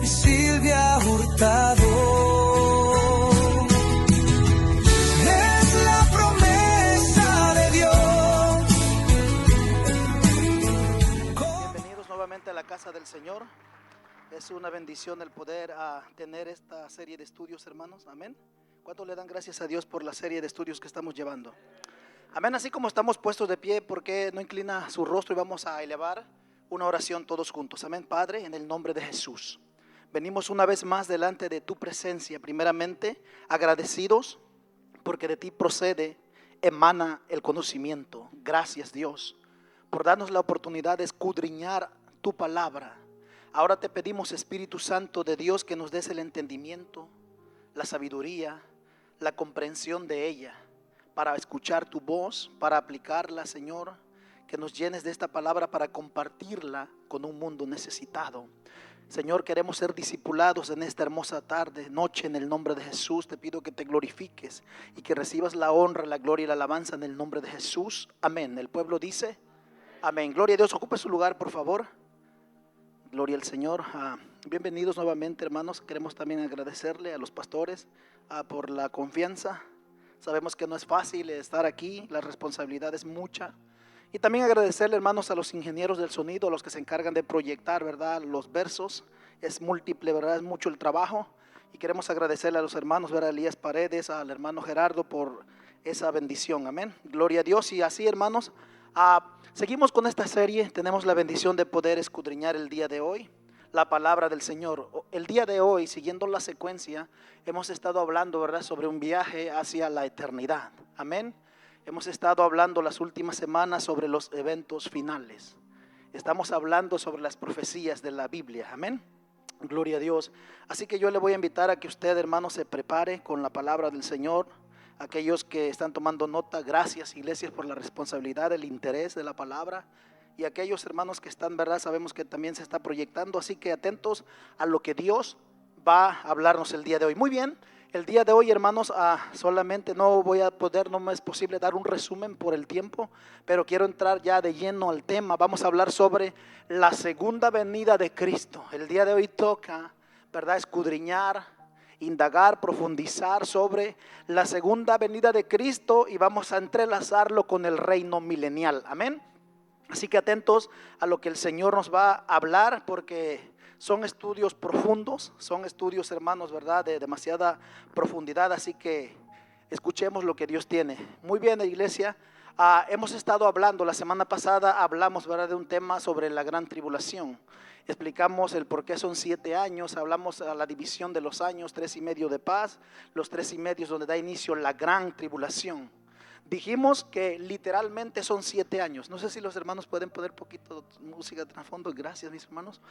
Silvia Hurtado. Es la promesa de Dios. Bienvenidos nuevamente a la casa del Señor. Es una bendición el poder tener esta serie de estudios, hermanos. Amén. ¿Cuánto le dan gracias a Dios por la serie de estudios que estamos llevando? Amén. Así como estamos puestos de pie, ¿por qué no inclina su rostro y vamos a elevar una oración todos juntos? Amén. Padre, en el nombre de Jesús, venimos una vez más delante de tu presencia, primeramente agradecidos porque de ti procede, emana el conocimiento. Gracias, Dios, por darnos la oportunidad de escudriñar tu palabra. Ahora te pedimos, Espíritu Santo de Dios, que nos des el entendimiento, la sabiduría, la comprensión de ella, para escuchar tu voz, para aplicarla, Señor. Que nos llenes de esta palabra para compartirla con un mundo necesitado. Señor, queremos ser discipulados en esta hermosa tarde, noche, en el nombre de Jesús. Te pido que te glorifiques y que recibas la honra, la gloria y la alabanza en el nombre de Jesús. Amén. El pueblo dice amén. Gloria a Dios. Ocupe su lugar, por favor. Gloria al Señor. Bienvenidos nuevamente, hermanos. Queremos también agradecerle a los pastores por la confianza. Sabemos que no es fácil estar aquí, la responsabilidad es mucha. Y también agradecerle, hermanos, a los ingenieros del sonido, a los que se encargan de proyectar, ¿verdad?, los versos. Es múltiple, ¿verdad?, es mucho el trabajo. Y queremos agradecerle a los hermanos, ¿verdad?, Elías Paredes, al hermano Gerardo por esa bendición. Amén. Gloria a Dios. Y así, hermanos, seguimos con esta serie. Tenemos la bendición de poder escudriñar el día de hoy la palabra del Señor. El día de hoy, siguiendo la secuencia, hemos estado hablando, ¿verdad?, sobre un viaje hacia la eternidad. Amén. Hemos estado hablando las últimas semanas sobre los eventos finales. Estamos hablando sobre las profecías de la Biblia. Amén. Gloria a Dios. Así que yo le voy a invitar a que usted, hermano, se prepare con la palabra del Señor. Aquellos que están tomando nota, gracias, iglesias, por la responsabilidad, el interés de la palabra. Y aquellos hermanos que están, ¿verdad?, sabemos que también se está proyectando. Así que atentos a lo que Dios va a hablarnos el día de hoy. Muy bien. El día de hoy, hermanos, solamente no me es posible dar un resumen por el tiempo, pero quiero entrar ya de lleno al tema. Vamos a hablar sobre la segunda venida de Cristo. El día de hoy toca, ¿verdad?, escudriñar, indagar, profundizar sobre la segunda venida de Cristo y vamos a entrelazarlo con el reino milenial. Amén. Así que atentos a lo que el Señor nos va a hablar, porque son estudios profundos, son estudios, hermanos, ¿verdad?, de demasiada profundidad. Así que escuchemos lo que Dios tiene. Muy bien, iglesia. Hemos estado hablando, la semana pasada hablamos, ¿verdad?, de un tema sobre la gran tribulación. Explicamos el por qué son 7 años, hablamos a la división de los años, 3.5 de paz, los 3.5 donde da inicio la gran tribulación. Dijimos que literalmente son 7 años. No sé si los hermanos pueden poner poquito de música de trasfondo. Gracias, mis hermanos.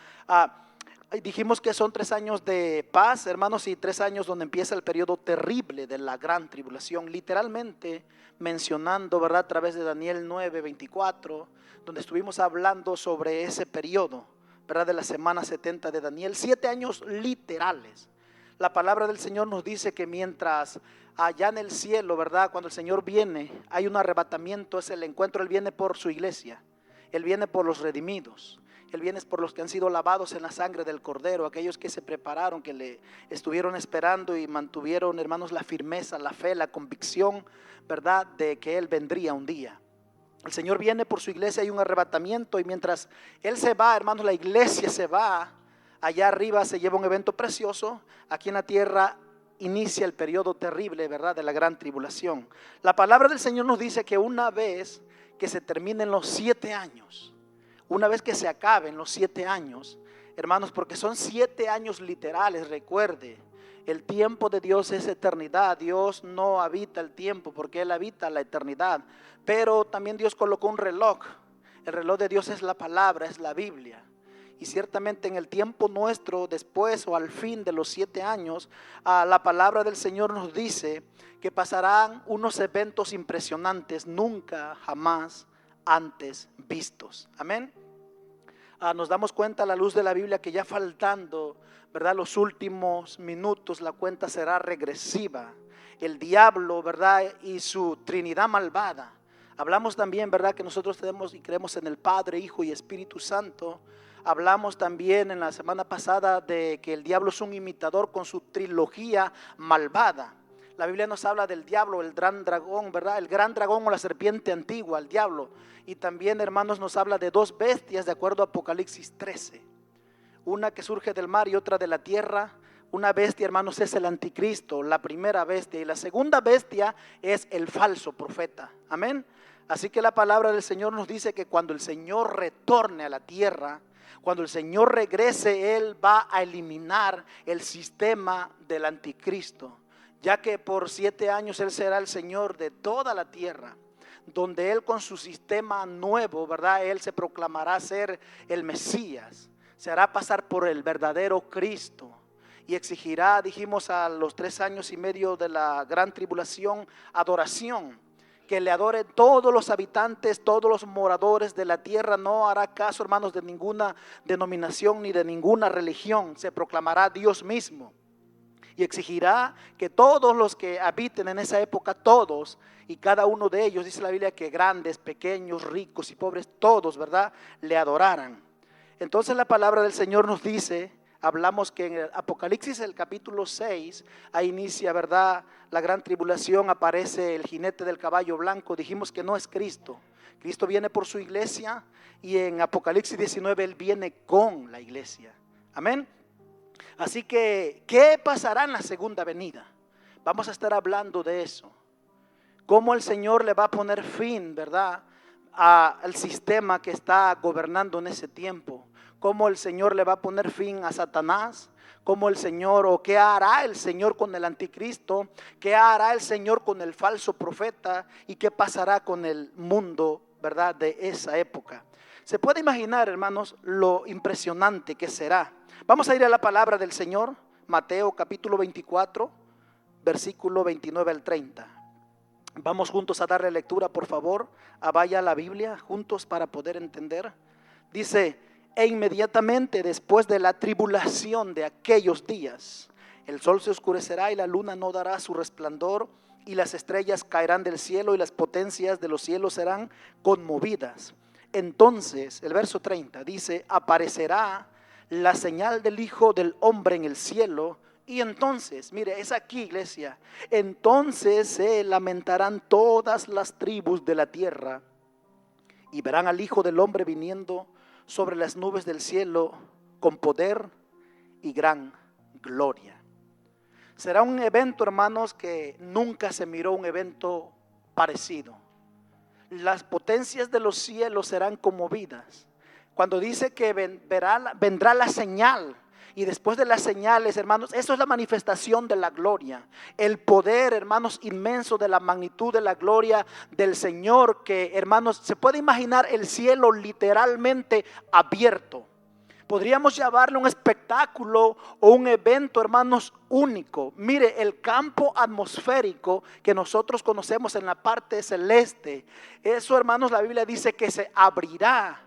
Dijimos que son 3 años de paz, hermanos, y 3 años donde empieza el periodo terrible de la gran tribulación. Literalmente mencionando, ¿verdad?, a través de Daniel 9:24, donde estuvimos hablando sobre ese periodo, ¿verdad?, de la semana 70 de Daniel. 7 años literales. La palabra del Señor nos dice que mientras allá en el cielo, ¿verdad?, cuando el Señor viene, hay un arrebatamiento, es el encuentro. Él viene por su iglesia, Él viene por los redimidos, Él viene por los que han sido lavados en la sangre del Cordero, aquellos que se prepararon, que le estuvieron esperando y mantuvieron, hermanos, la firmeza, la fe, la convicción, ¿verdad?, de que Él vendría un día. El Señor viene por su iglesia, hay un arrebatamiento, y mientras Él se va, hermanos, la iglesia se va. Allá arriba se lleva un evento precioso. Aquí en la tierra inicia el periodo terrible, ¿verdad?, de la gran tribulación. La palabra del Señor nos dice que una vez que se terminen los 7 años, una vez que se acaben los 7 años, hermanos, porque son 7 años literales, recuerde, el tiempo de Dios es eternidad. Dios no habita el tiempo porque Él habita la eternidad. Pero también Dios colocó un reloj. El reloj de Dios es la palabra, es la Biblia. Y ciertamente en el tiempo nuestro, después o al fin de los 7 años, la palabra del Señor nos dice que pasarán unos eventos impresionantes, nunca jamás antes vistos. Amén. Nos damos cuenta a la luz de la Biblia que ya faltando, ¿verdad?, los últimos minutos, la cuenta será regresiva. El diablo, ¿verdad?, y su trinidad malvada. Hablamos también, ¿verdad?, que nosotros tenemos y creemos en el Padre, Hijo y Espíritu Santo. Hablamos también en la semana pasada de que el diablo es un imitador con su trilogía malvada. La Biblia nos habla del diablo, el gran dragón, ¿verdad? El gran dragón o la serpiente antigua, el diablo. Y también, hermanos, nos habla de dos bestias de acuerdo a Apocalipsis 13. Una que surge del mar y otra de la tierra. Una bestia, hermanos, es el anticristo, la primera bestia. Y la segunda bestia es el falso profeta. Amén. Así que la palabra del Señor nos dice que cuando el Señor retorne a la tierra, cuando el Señor regrese, Él va a eliminar el sistema del anticristo, ya que por 7 años Él será el Señor de toda la tierra, donde Él con su sistema nuevo, ¿verdad? Él se proclamará ser el Mesías, se hará pasar por el verdadero Cristo y exigirá, dijimos, a los 3 años y medio de la gran tribulación, adoración. Que le adoren todos los habitantes, todos los moradores de la tierra. No hará caso, hermanos, de ninguna denominación ni de ninguna religión. Se proclamará Dios mismo y exigirá que todos los que habiten en esa época, todos y cada uno de ellos, dice la Biblia, que grandes, pequeños, ricos y pobres, todos, ¿verdad?, le adoraran. Entonces la palabra del Señor nos dice, hablamos que en el Apocalipsis, el capítulo 6, ahí inicia, ¿verdad?, la gran tribulación, aparece el jinete del caballo blanco. Dijimos que no es Cristo. Cristo viene por su iglesia y en Apocalipsis 19 Él viene con la iglesia. Amén. Así que, ¿qué pasará en la segunda venida? Vamos a estar hablando de eso. Cómo el Señor le va a poner fin, ¿verdad?, al sistema que está gobernando en ese tiempo. Cómo el Señor le va a poner fin a Satanás, cómo el Señor, o qué hará el Señor con el anticristo, qué hará el Señor con el falso profeta y qué pasará con el mundo, ¿verdad?, de esa época. Se puede imaginar, hermanos, lo impresionante que será. Vamos a ir a la palabra del Señor, Mateo capítulo 24, versículo 29 al 30. Vamos juntos a darle lectura, por favor. Vaya a la Biblia juntos para poder entender. Dice: e inmediatamente después de la tribulación de aquellos días, el sol se oscurecerá y la luna no dará su resplandor, y las estrellas caerán del cielo y las potencias de los cielos serán conmovidas. Entonces, el verso 30 dice: aparecerá la señal del Hijo del Hombre en el cielo. Y entonces, mire, es aquí, iglesia, entonces se lamentarán todas las tribus de la tierra y verán al Hijo del Hombre viniendo sobre las nubes del cielo con poder y gran gloria. Será un evento, hermanos, que nunca se miró un evento parecido. Las potencias de los cielos serán conmovidas. Cuando dice que vendrá la señal, y después de las señales, hermanos, eso es la manifestación de la gloria. El poder, hermanos, inmenso de la magnitud de la gloria del Señor, que, hermanos, se puede imaginar el cielo literalmente abierto. Podríamos llamarle un espectáculo o un evento, hermanos, único. Mire, el campo atmosférico que nosotros conocemos en la parte celeste, eso, hermanos, la Biblia dice que se abrirá.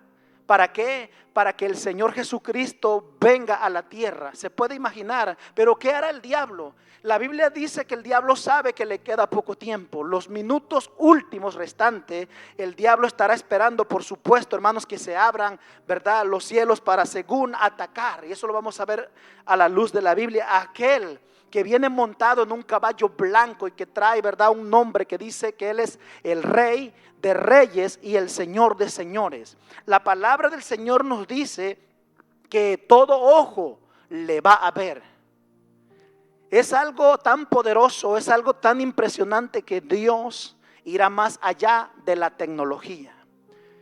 ¿Para qué? Para que el Señor Jesucristo venga a la tierra. Se puede imaginar, pero ¿qué hará el diablo? La Biblia dice que el diablo sabe que le queda poco tiempo. Los minutos últimos restantes, el diablo estará esperando, por supuesto, hermanos, que se abran, ¿verdad?, los cielos para según atacar. Y eso lo vamos a ver a la luz de la Biblia. Aquel que viene montado en un caballo blanco y que trae, ¿verdad?, un nombre que dice que Él es el Rey de Reyes y el Señor de Señores. La palabra del Señor nos dice que todo ojo le va a ver. Es algo tan poderoso, es algo tan impresionante que Dios irá más allá de la tecnología.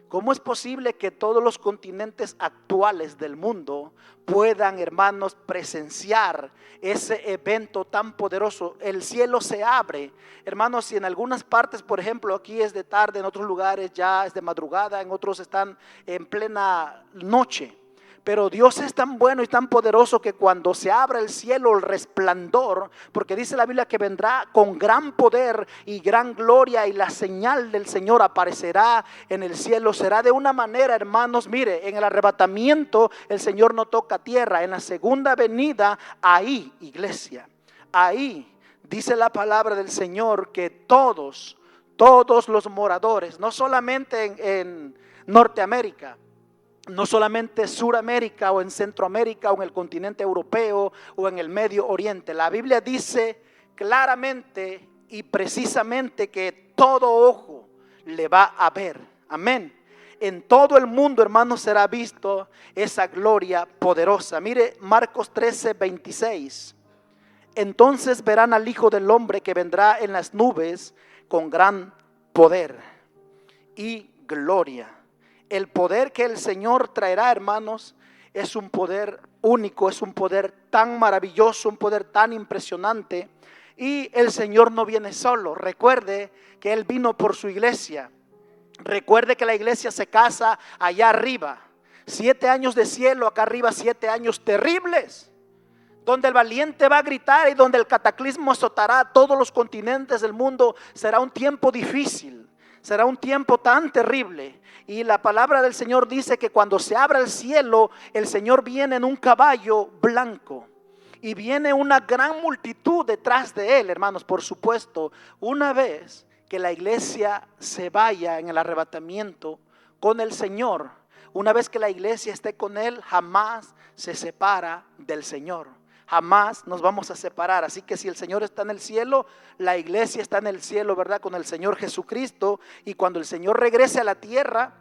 ¿Cómo es posible que todos los continentes actuales del mundo puedan, hermanos, presenciar ese evento tan poderoso? El cielo se abre, hermanos, y en algunas partes, por ejemplo, aquí es de tarde, en otros lugares ya es de madrugada, en otros están en plena noche. Pero Dios es tan bueno y tan poderoso que cuando se abra el cielo, el resplandor, porque dice la Biblia que vendrá con gran poder y gran gloria, y la señal del Señor aparecerá en el cielo. Será de una manera, hermanos, mire, en el arrebatamiento el Señor no toca tierra. En la segunda venida, ahí, iglesia, ahí dice la palabra del Señor que todos los moradores, no solamente en Norteamérica, no solamente Suramérica o en Centroamérica o en el continente europeo o en el Medio Oriente. La Biblia dice claramente y precisamente que todo ojo le va a ver. Amén. En todo el mundo, hermanos, será visto esa gloria poderosa. Mire Marcos 13:26. Entonces verán al Hijo del Hombre que vendrá en las nubes con gran poder y gloria. El poder que el Señor traerá, hermanos, es un poder único, es un poder tan maravilloso, un poder tan impresionante. Y el Señor no viene solo. Recuerde que Él vino por su iglesia. Recuerde que la iglesia se casa allá arriba. 7 años de cielo, acá arriba 7 años terribles, donde el valiente va a gritar y donde el cataclismo azotará a todos los continentes del mundo. Será un tiempo difícil, será un tiempo tan terrible. Y la palabra del Señor dice que cuando se abra el cielo, el Señor viene en un caballo blanco. Y viene una gran multitud detrás de Él, hermanos, por supuesto. Una vez que la iglesia se vaya en el arrebatamiento con el Señor, una vez que la iglesia esté con Él, jamás se separa del Señor. Jamás nos vamos a separar. Así que si el Señor está en el cielo, la iglesia está en el cielo, ¿verdad? Con el Señor Jesucristo. Y cuando el Señor regrese a la tierra,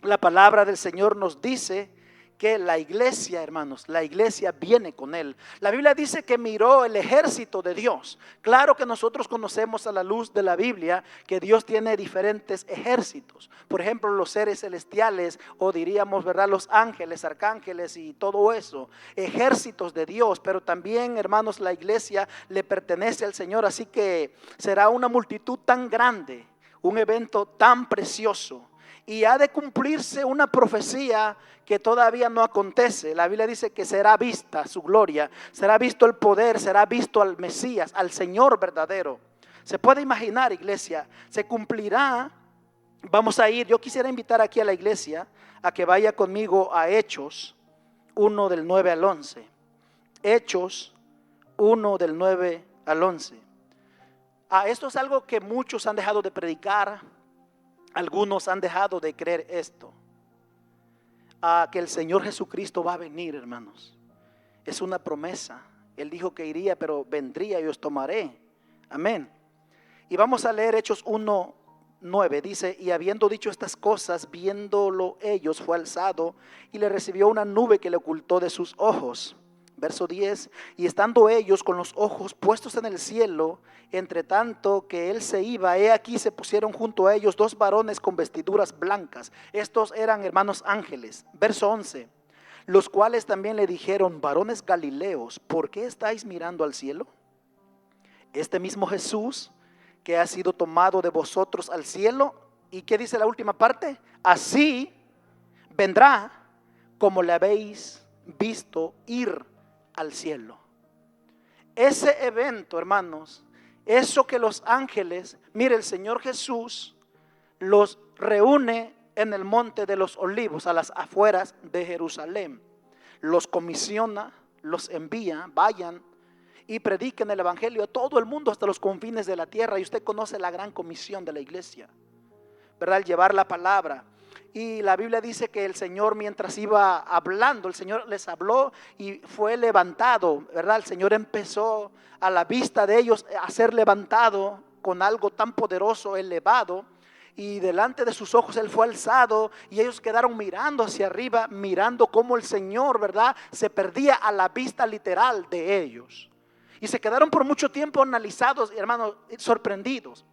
la palabra del Señor nos dice que la iglesia, hermanos, la iglesia viene con Él. La Biblia dice que miró el ejército de Dios. Claro que nosotros conocemos a la luz de la Biblia que Dios tiene diferentes ejércitos. Por ejemplo, los seres celestiales, o diríamos, ¿verdad?, los ángeles, arcángeles y todo eso. Ejércitos de Dios, pero también, hermanos, la iglesia le pertenece al Señor. Así que será una multitud tan grande, un evento tan precioso. Y ha de cumplirse una profecía que todavía no acontece. La Biblia dice que será vista su gloria, será visto el poder, será visto al Mesías, al Señor verdadero. Se puede imaginar, iglesia, se cumplirá. Vamos a ir, yo quisiera invitar aquí a la iglesia a que vaya conmigo a Hechos 1 del 9 al 11. Hechos 1 del 9 al 11. Esto es algo que muchos han dejado de predicar. Algunos han dejado de creer esto, que el Señor Jesucristo va a venir, hermanos. Es una promesa. Él dijo que iría, pero vendría y os tomaré. Amén. Y vamos a leer Hechos 1:9. Dice: y habiendo dicho estas cosas, viéndolo ellos, fue alzado y le recibió una nube que le ocultó de sus ojos. Verso 10: y estando ellos con los ojos puestos en el cielo, entre tanto que él se iba, he aquí se pusieron junto a ellos 2 varones con vestiduras blancas. Estos eran, hermanos, ángeles. Verso 11: los cuales también le dijeron: varones galileos, ¿por qué estáis mirando al cielo? Este mismo Jesús que ha sido tomado de vosotros al cielo. ¿Y qué dice la última parte? Así vendrá como le habéis visto ir al cielo. Ese evento, hermanos, eso que los ángeles, mire, el Señor Jesús los reúne en el monte de los olivos, a las afueras de Jerusalén. Los comisiona, los envía: vayan y prediquen el evangelio a todo el mundo, hasta los confines de la tierra. Y usted conoce la gran comisión de la iglesia, ¿verdad? El llevar la palabra. Y la Biblia dice que el Señor, mientras iba hablando, el Señor les habló y fue levantado, ¿verdad? El Señor empezó a la vista de ellos a ser levantado con algo tan poderoso, elevado. Y delante de sus ojos Él fue alzado y ellos quedaron mirando hacia arriba, mirando cómo el Señor, ¿verdad?, se perdía a la vista literal de ellos. Y se quedaron por mucho tiempo analizados, hermanos, sorprendidos.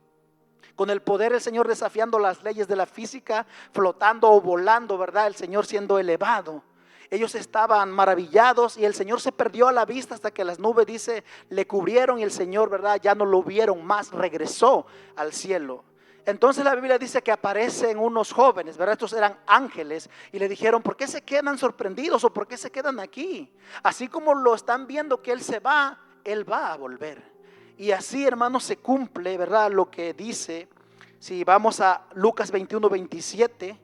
Con el poder del Señor desafiando las leyes de la física, flotando o volando, ¿verdad? El Señor siendo elevado. Ellos estaban maravillados y el Señor se perdió a la vista hasta que las nubes, dice, le cubrieron y el Señor, ¿verdad?, ya no lo vieron más, regresó al cielo. Entonces la Biblia dice que aparecen unos jóvenes, ¿verdad? Estos eran ángeles y le dijeron: ¿por qué se quedan sorprendidos o por qué se quedan aquí? Así como lo están viendo que Él se va, Él va a volver. Y así, hermanos, se cumple, ¿verdad?, lo que dice. Si vamos a Lucas 21:27,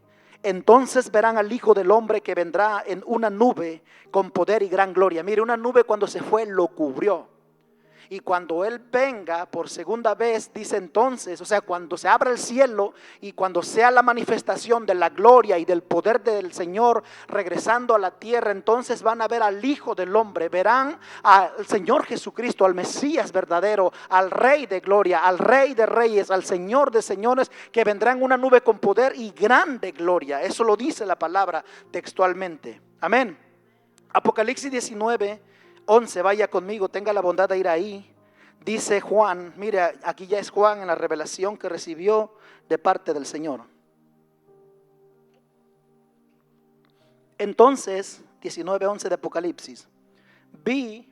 entonces verán al Hijo del Hombre que vendrá en una nube con poder y gran gloria. Mire, una nube cuando se fue lo cubrió. Y cuando Él venga por segunda vez, dice entonces, o sea, cuando se abra el cielo y cuando sea la manifestación de la gloria y del poder del Señor regresando a la tierra, entonces van a ver al Hijo del Hombre, verán al Señor Jesucristo, al Mesías verdadero, al Rey de gloria, al Rey de reyes, al Señor de señores, que vendrá en una nube con poder y grande gloria. Eso lo dice la palabra textualmente. Amén. Apocalipsis 19:11, vaya conmigo, tenga la bondad de ir ahí. Dice Juan, mire, aquí ya es Juan en la revelación que recibió de parte del Señor. Entonces, 19:11 de Apocalipsis, vi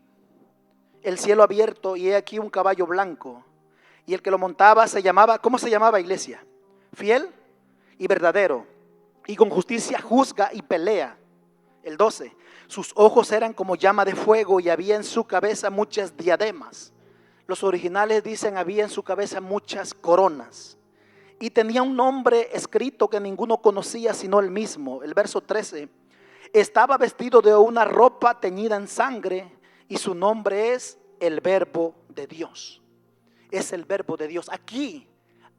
el cielo abierto y he aquí un caballo blanco, y el que lo montaba se llamaba, ¿cómo se llamaba, iglesia? Fiel y verdadero, y con justicia juzga y pelea. El 12, sus ojos eran como llama de fuego y había en su cabeza muchas diademas. Los originales dicen había en su cabeza muchas coronas. Y tenía un nombre escrito que ninguno conocía sino él mismo. El verso 13, estaba vestido de una ropa teñida en sangre y su nombre es el Verbo de Dios. Es el Verbo de Dios. Aquí,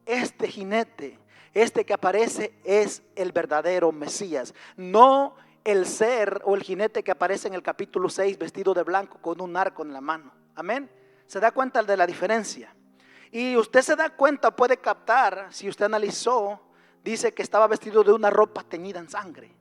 este jinete, este que aparece es el verdadero Mesías. No el ser o el jinete que aparece en el capítulo 6 vestido de blanco con un arco en la mano. Amén. ¿Se da cuenta de la diferencia? Y usted se da cuenta, puede captar, si usted analizó, dice que estaba vestido de una ropa teñida en sangre.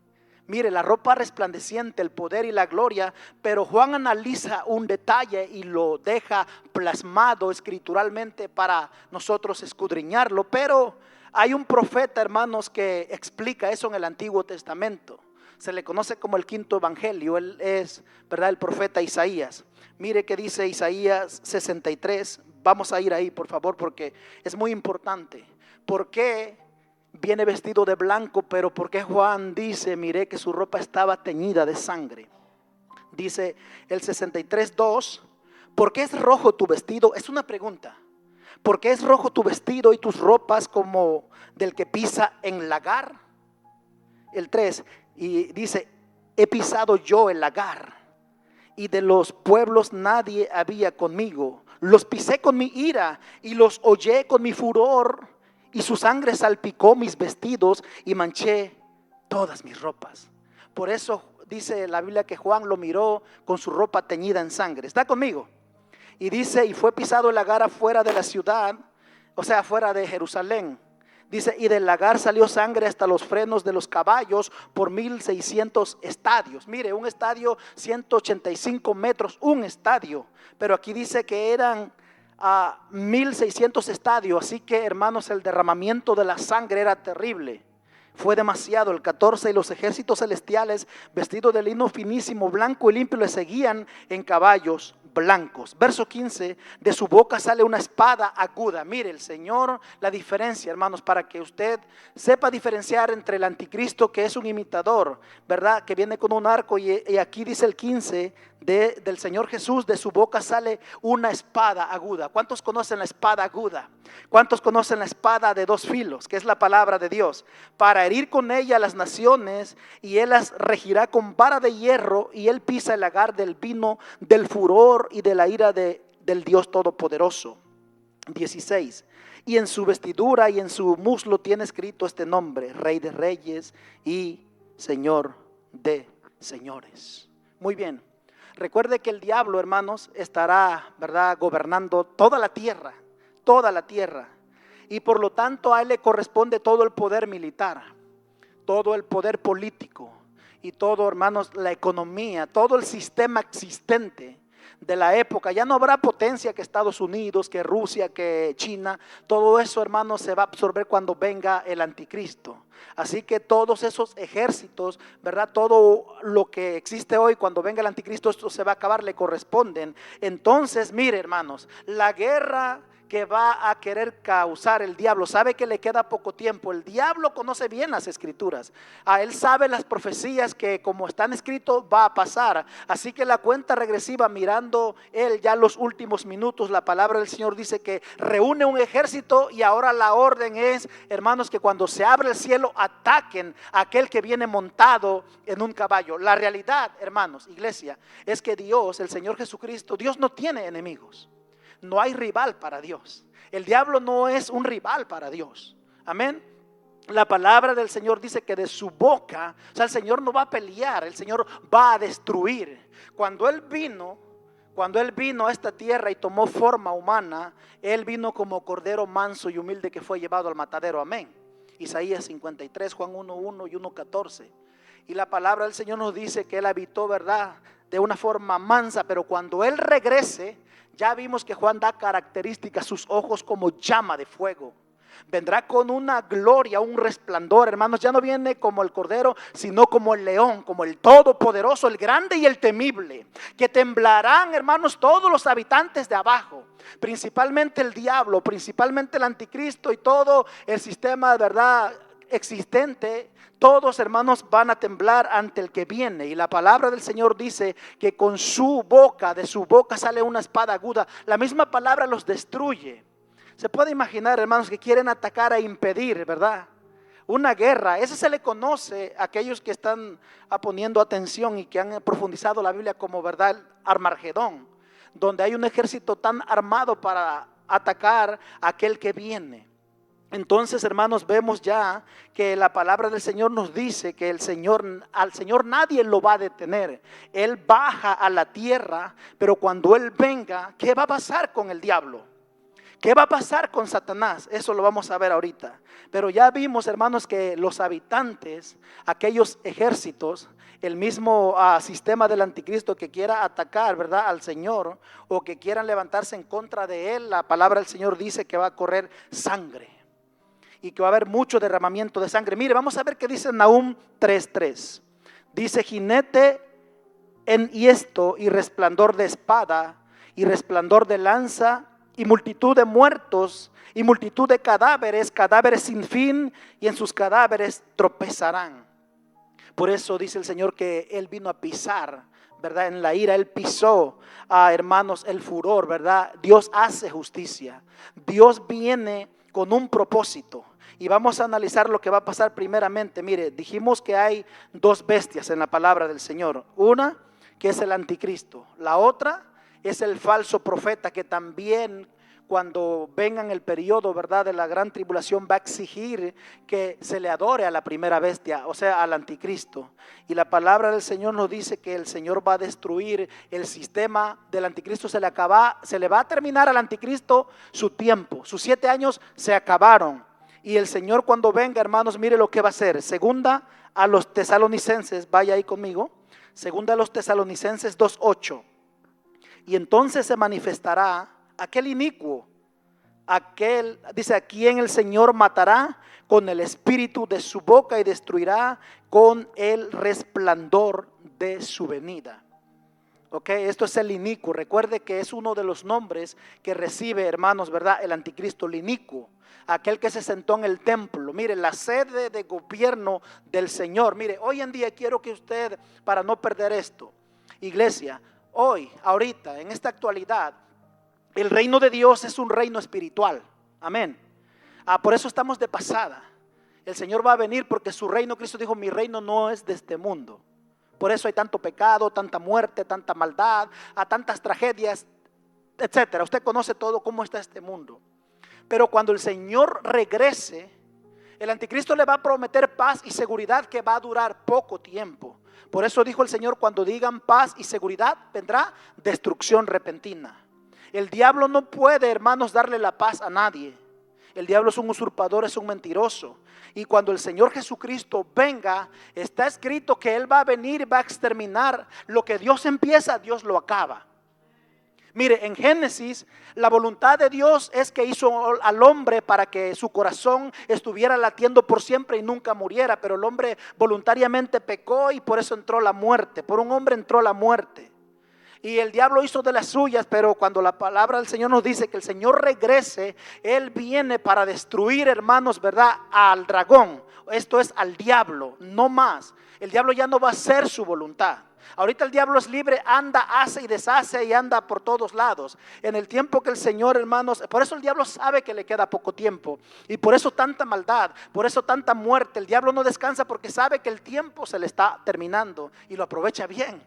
Mire, la ropa resplandeciente, el poder y la gloria, pero Juan analiza un detalle y lo deja plasmado escrituralmente para nosotros escudriñarlo. Pero hay un profeta, hermanos, que explica eso en el Antiguo Testamento. Se le conoce como el quinto evangelio. Él es, ¿verdad?, el profeta Isaías. Mire que dice Isaías 63. Vamos a ir ahí, por favor, porque es muy importante. ¿Por qué viene vestido de blanco? Pero ¿por qué Juan dice, mire, que su ropa estaba teñida de sangre? Dice el 63:2, ¿por qué es rojo tu vestido? Es una pregunta. ¿Por qué es rojo tu vestido y tus ropas como del que pisa en lagar? El 3, y dice, he pisado yo el lagar, y de los pueblos nadie había conmigo. Los pisé con mi ira y los hollé con mi furor, y su sangre salpicó mis vestidos y manché todas mis ropas. Por eso dice la Biblia que Juan lo miró con su ropa teñida en sangre. ¿Está conmigo? Y dice, y fue pisado el lagar afuera de la ciudad, o sea, afuera de Jerusalén. Dice, y del lagar salió sangre hasta los frenos de los caballos por 1600 estadios. Mire, un estadio 185 metros, un estadio. Pero aquí dice que eran 1600 estadios. Así que, hermanos, el derramamiento de la sangre era terrible. Fue demasiado. El 14, y los ejércitos celestiales vestidos de lino finísimo, blanco y limpio, le seguían en caballos blancos. Verso 15, de su boca sale una espada aguda. Mire, el Señor, la diferencia, hermanos, para que usted sepa diferenciar entre el anticristo, que es un imitador, ¿verdad?, que viene con un arco, y aquí dice el 15 del Señor Jesús, de su boca sale una espada aguda. ¿Cuántos conocen la espada aguda? ¿Cuántos conocen la espada de dos filos, que es la palabra de Dios? Para herir con ella a las naciones, y él las regirá con vara de hierro, y él pisa el lagar del vino del furor y de la ira del Dios Todopoderoso. 16, y en su vestidura y en su muslo tiene escrito este nombre: Rey de reyes y Señor de señores. Muy bien. Recuerde que el diablo, hermanos, estará, ¿verdad?, gobernando toda la tierra, y por lo tanto a él le corresponde todo el poder militar, todo el poder político y todo, hermanos, la economía, todo el sistema existente de la época. Ya no habrá potencia que Estados Unidos, que Rusia, que China. Todo eso, hermanos, se va a absorber cuando venga el anticristo. Así que todos esos ejércitos, ¿verdad?, todo lo que existe hoy, cuando venga el anticristo, esto se va a acabar, le corresponden. Entonces, mire, hermanos, la guerra que va a querer causar el diablo, sabe que le queda poco tiempo. El diablo conoce bien las escrituras, él sabe las profecías que, como están escritos, va a pasar. Así que la cuenta regresiva, mirando él ya los últimos minutos, la palabra del Señor dice que reúne un ejército, y ahora la orden es, hermanos, que cuando se abre el cielo ataquen a aquel que viene montado en un caballo. La realidad, hermanos, iglesia, es que Dios, el Señor Jesucristo, Dios no tiene enemigos. no hay rival para Dios. El diablo no es un rival para Dios. Amén. La palabra del Señor dice que de su boca, o sea, el Señor no va a pelear, el Señor va a destruir. Cuando Él vino a esta tierra y tomó forma humana, Él vino como cordero manso y humilde que fue llevado al matadero. Amén. Isaías 53, Juan 1:1 y 1:14. Y la palabra del Señor nos dice que Él habitó, ¿verdad?, de una forma mansa, pero cuando Él regrese, ya vimos que Juan da características, sus ojos como llama de fuego. Vendrá con una gloria, un resplandor, hermanos. Ya no viene como el cordero, sino como el león, como el todopoderoso, el grande y el temible, que temblarán, hermanos, todos los habitantes de abajo, principalmente el diablo, principalmente el anticristo y todo el sistema de verdad existente. Todos, hermanos, van a temblar ante el que viene. Y la palabra del Señor dice que con su boca, de su boca sale una espada aguda. La misma palabra los destruye. Se puede imaginar, hermanos, que quieren atacar e impedir, ¿verdad?, una guerra. Ese se le conoce a aquellos que están poniendo atención y que han profundizado la Biblia como, ¿verdad?, Armagedón, donde hay un ejército tan armado para atacar a aquel que viene. Entonces, hermanos, vemos ya que la palabra del Señor nos dice que al Señor nadie lo va a detener. Él baja a la tierra, pero cuando Él venga, ¿qué va a pasar con el diablo? ¿Qué va a pasar con Satanás? Eso lo vamos a ver ahorita. Pero ya vimos, hermanos, que los habitantes, aquellos ejércitos, el mismo sistema del anticristo que quiera atacar, ¿verdad?, al Señor, o que quieran levantarse en contra de Él, la palabra del Señor dice que va a correr sangre y que va a haber mucho derramamiento de sangre. Mire, vamos a ver qué dice Nahum 3:3. Dice: jinete enhiesto y resplandor de espada y resplandor de lanza y multitud de muertos y multitud de cadáveres, cadáveres sin fin, y en sus cadáveres tropezarán. Por eso dice el Señor que Él vino a pisar, ¿verdad? En la ira Él pisó, hermanos, el furor, ¿verdad? Dios hace justicia. Dios viene con un propósito. Y vamos a analizar lo que va a pasar primeramente. Mire, dijimos que hay dos bestias en la palabra del Señor. Una que es el anticristo. La otra es el falso profeta, que también cuando vengan el periodo, ¿verdad?, de la gran tribulación, va a exigir que se le adore a la primera bestia, o sea, al anticristo. Y la palabra del Señor nos dice que el Señor va a destruir el sistema del anticristo. Se le va a terminar al anticristo su tiempo. Sus 7 años se acabaron. Y el Señor, cuando venga, hermanos, mire lo que va a hacer. Segunda a los Tesalonicenses, vaya ahí conmigo. Segunda a los Tesalonicenses 2:8. Y entonces se manifestará aquel inicuo, dice, a quien el Señor matará con el espíritu de su boca y destruirá con el resplandor de su venida. Ok, esto es el inicuo. Recuerde que es uno de los nombres que recibe, hermanos, ¿verdad?, el anticristo, el inicuo, aquel que se sentó en el templo. Mire, la sede de gobierno del Señor. Mire, hoy en día quiero que usted, para no perder esto, iglesia, hoy, ahorita, en esta actualidad, el reino de Dios es un reino espiritual. Amén. Por eso estamos de pasada. El Señor va a venir porque su reino, Cristo dijo, mi reino no es de este mundo. Por eso hay tanto pecado, tanta muerte, tanta maldad, tantas tragedias, etcétera. Usted conoce todo cómo está este mundo. Pero cuando el Señor regrese, el anticristo le va a prometer paz y seguridad que va a durar poco tiempo. Por eso dijo el Señor, cuando digan paz y seguridad, vendrá destrucción repentina. El diablo no puede, hermanos, darle la paz a nadie. El diablo es un usurpador, es un mentiroso. Y cuando el Señor Jesucristo venga, está escrito que Él va a venir y va a exterminar. Lo que Dios empieza, Dios lo acaba. Mire, en Génesis, la voluntad de Dios es que hizo al hombre para que su corazón estuviera latiendo por siempre y nunca muriera. Pero el hombre voluntariamente pecó y por eso entró la muerte. Por un hombre entró la muerte. Y el diablo hizo de las suyas, pero cuando la palabra del Señor nos dice que el Señor regrese, Él viene para destruir, hermanos, ¿verdad?, al dragón. Esto es al diablo, no más. El diablo ya no va a hacer su voluntad. Ahorita el diablo es libre, anda, hace y deshace y anda por todos lados. En el tiempo que el Señor, hermanos, por eso el diablo sabe que le queda poco tiempo. Y por eso tanta maldad, por eso tanta muerte. El diablo no descansa porque sabe que el tiempo se le está terminando y lo aprovecha bien.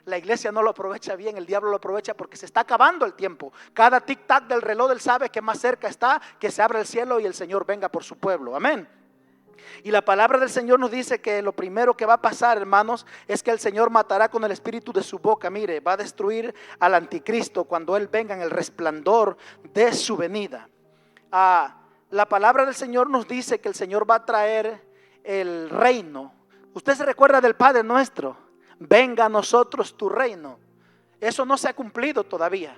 la iglesia no lo aprovecha bien, el diablo lo aprovecha porque se está acabando el tiempo. Cada tic-tac del reloj él sabe que más cerca está que se abra el cielo y el Señor venga por su pueblo. Amén. Y la palabra del Señor nos dice que lo primero que va a pasar, hermanos, es que el Señor matará con el espíritu de su boca. Mire, va a destruir al anticristo cuando Él venga en el resplandor de su venida. La palabra del Señor nos dice que el Señor va a traer el reino. Usted se recuerda del Padre nuestro: venga a nosotros tu reino. Eso no se ha cumplido todavía.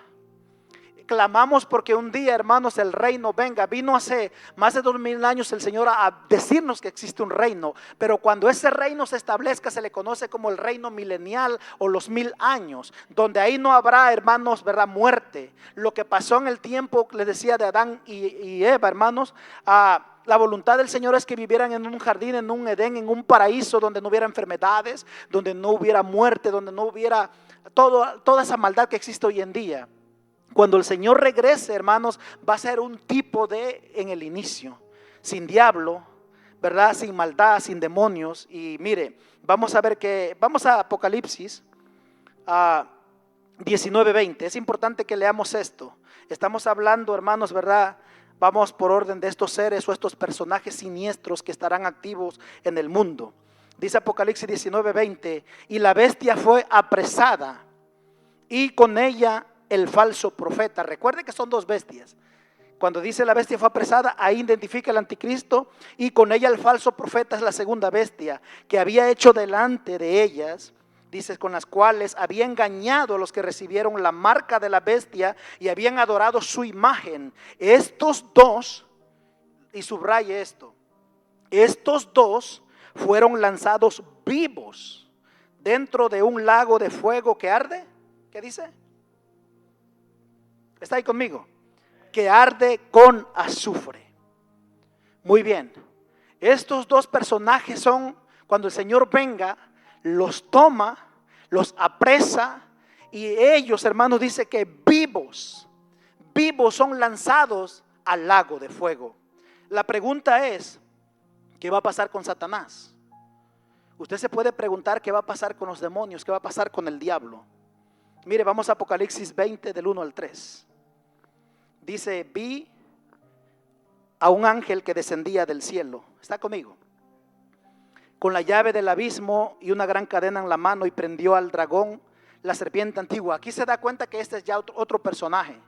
Clamamos porque un día, hermanos, el reino venga. Vino hace más de 2000 años el Señor a decirnos que existe un reino, pero cuando ese reino se establezca se le conoce como el reino milenial o los 1000 años, donde ahí no habrá, hermanos, ¿verdad?, muerte. Lo que pasó en el tiempo, les decía, de Adán y Eva, hermanos, la voluntad del Señor es que vivieran en un jardín, en un Edén, en un paraíso donde no hubiera enfermedades, donde no hubiera muerte, donde no hubiera toda esa maldad que existe hoy en día. Cuando el Señor regrese, hermanos, va a ser un tipo en el inicio, sin diablo, ¿verdad? Sin maldad, sin demonios. Y mire, vamos a Apocalipsis 19:20. Es importante que leamos esto. Estamos hablando, hermanos, ¿verdad? Vamos por orden de estos seres o estos personajes siniestros que estarán activos en el mundo. Dice Apocalipsis 19:20: y la bestia fue apresada, y con ella el falso profeta. Recuerde que son dos bestias. Cuando dice la bestia fue apresada, ahí identifica el anticristo, y con ella el falso profeta es la segunda bestia, que había hecho delante de ellas, dice, con las cuales había engañado a los que recibieron la marca de la bestia y habían adorado su imagen. Estos dos, y subraye esto, estos dos fueron lanzados vivos dentro de un lago de fuego que arde. ¿Qué dice? ¿Está ahí conmigo? Que arde con azufre. Muy bien. Estos dos personajes son, cuando el Señor venga, los toma, los apresa, y ellos, hermanos, dice que vivos son lanzados al lago de fuego. La pregunta es, ¿qué va a pasar con Satanás? Usted se puede preguntar qué va a pasar con los demonios, qué va a pasar con el diablo. Mire, vamos a Apocalipsis 20 del 1 al 3. Dice: vi a un ángel que descendía del cielo. ¿Está conmigo? Con la llave del abismo y una gran cadena en la mano, y prendió al dragón, la serpiente antigua. Aquí se da cuenta que este es ya otro personaje.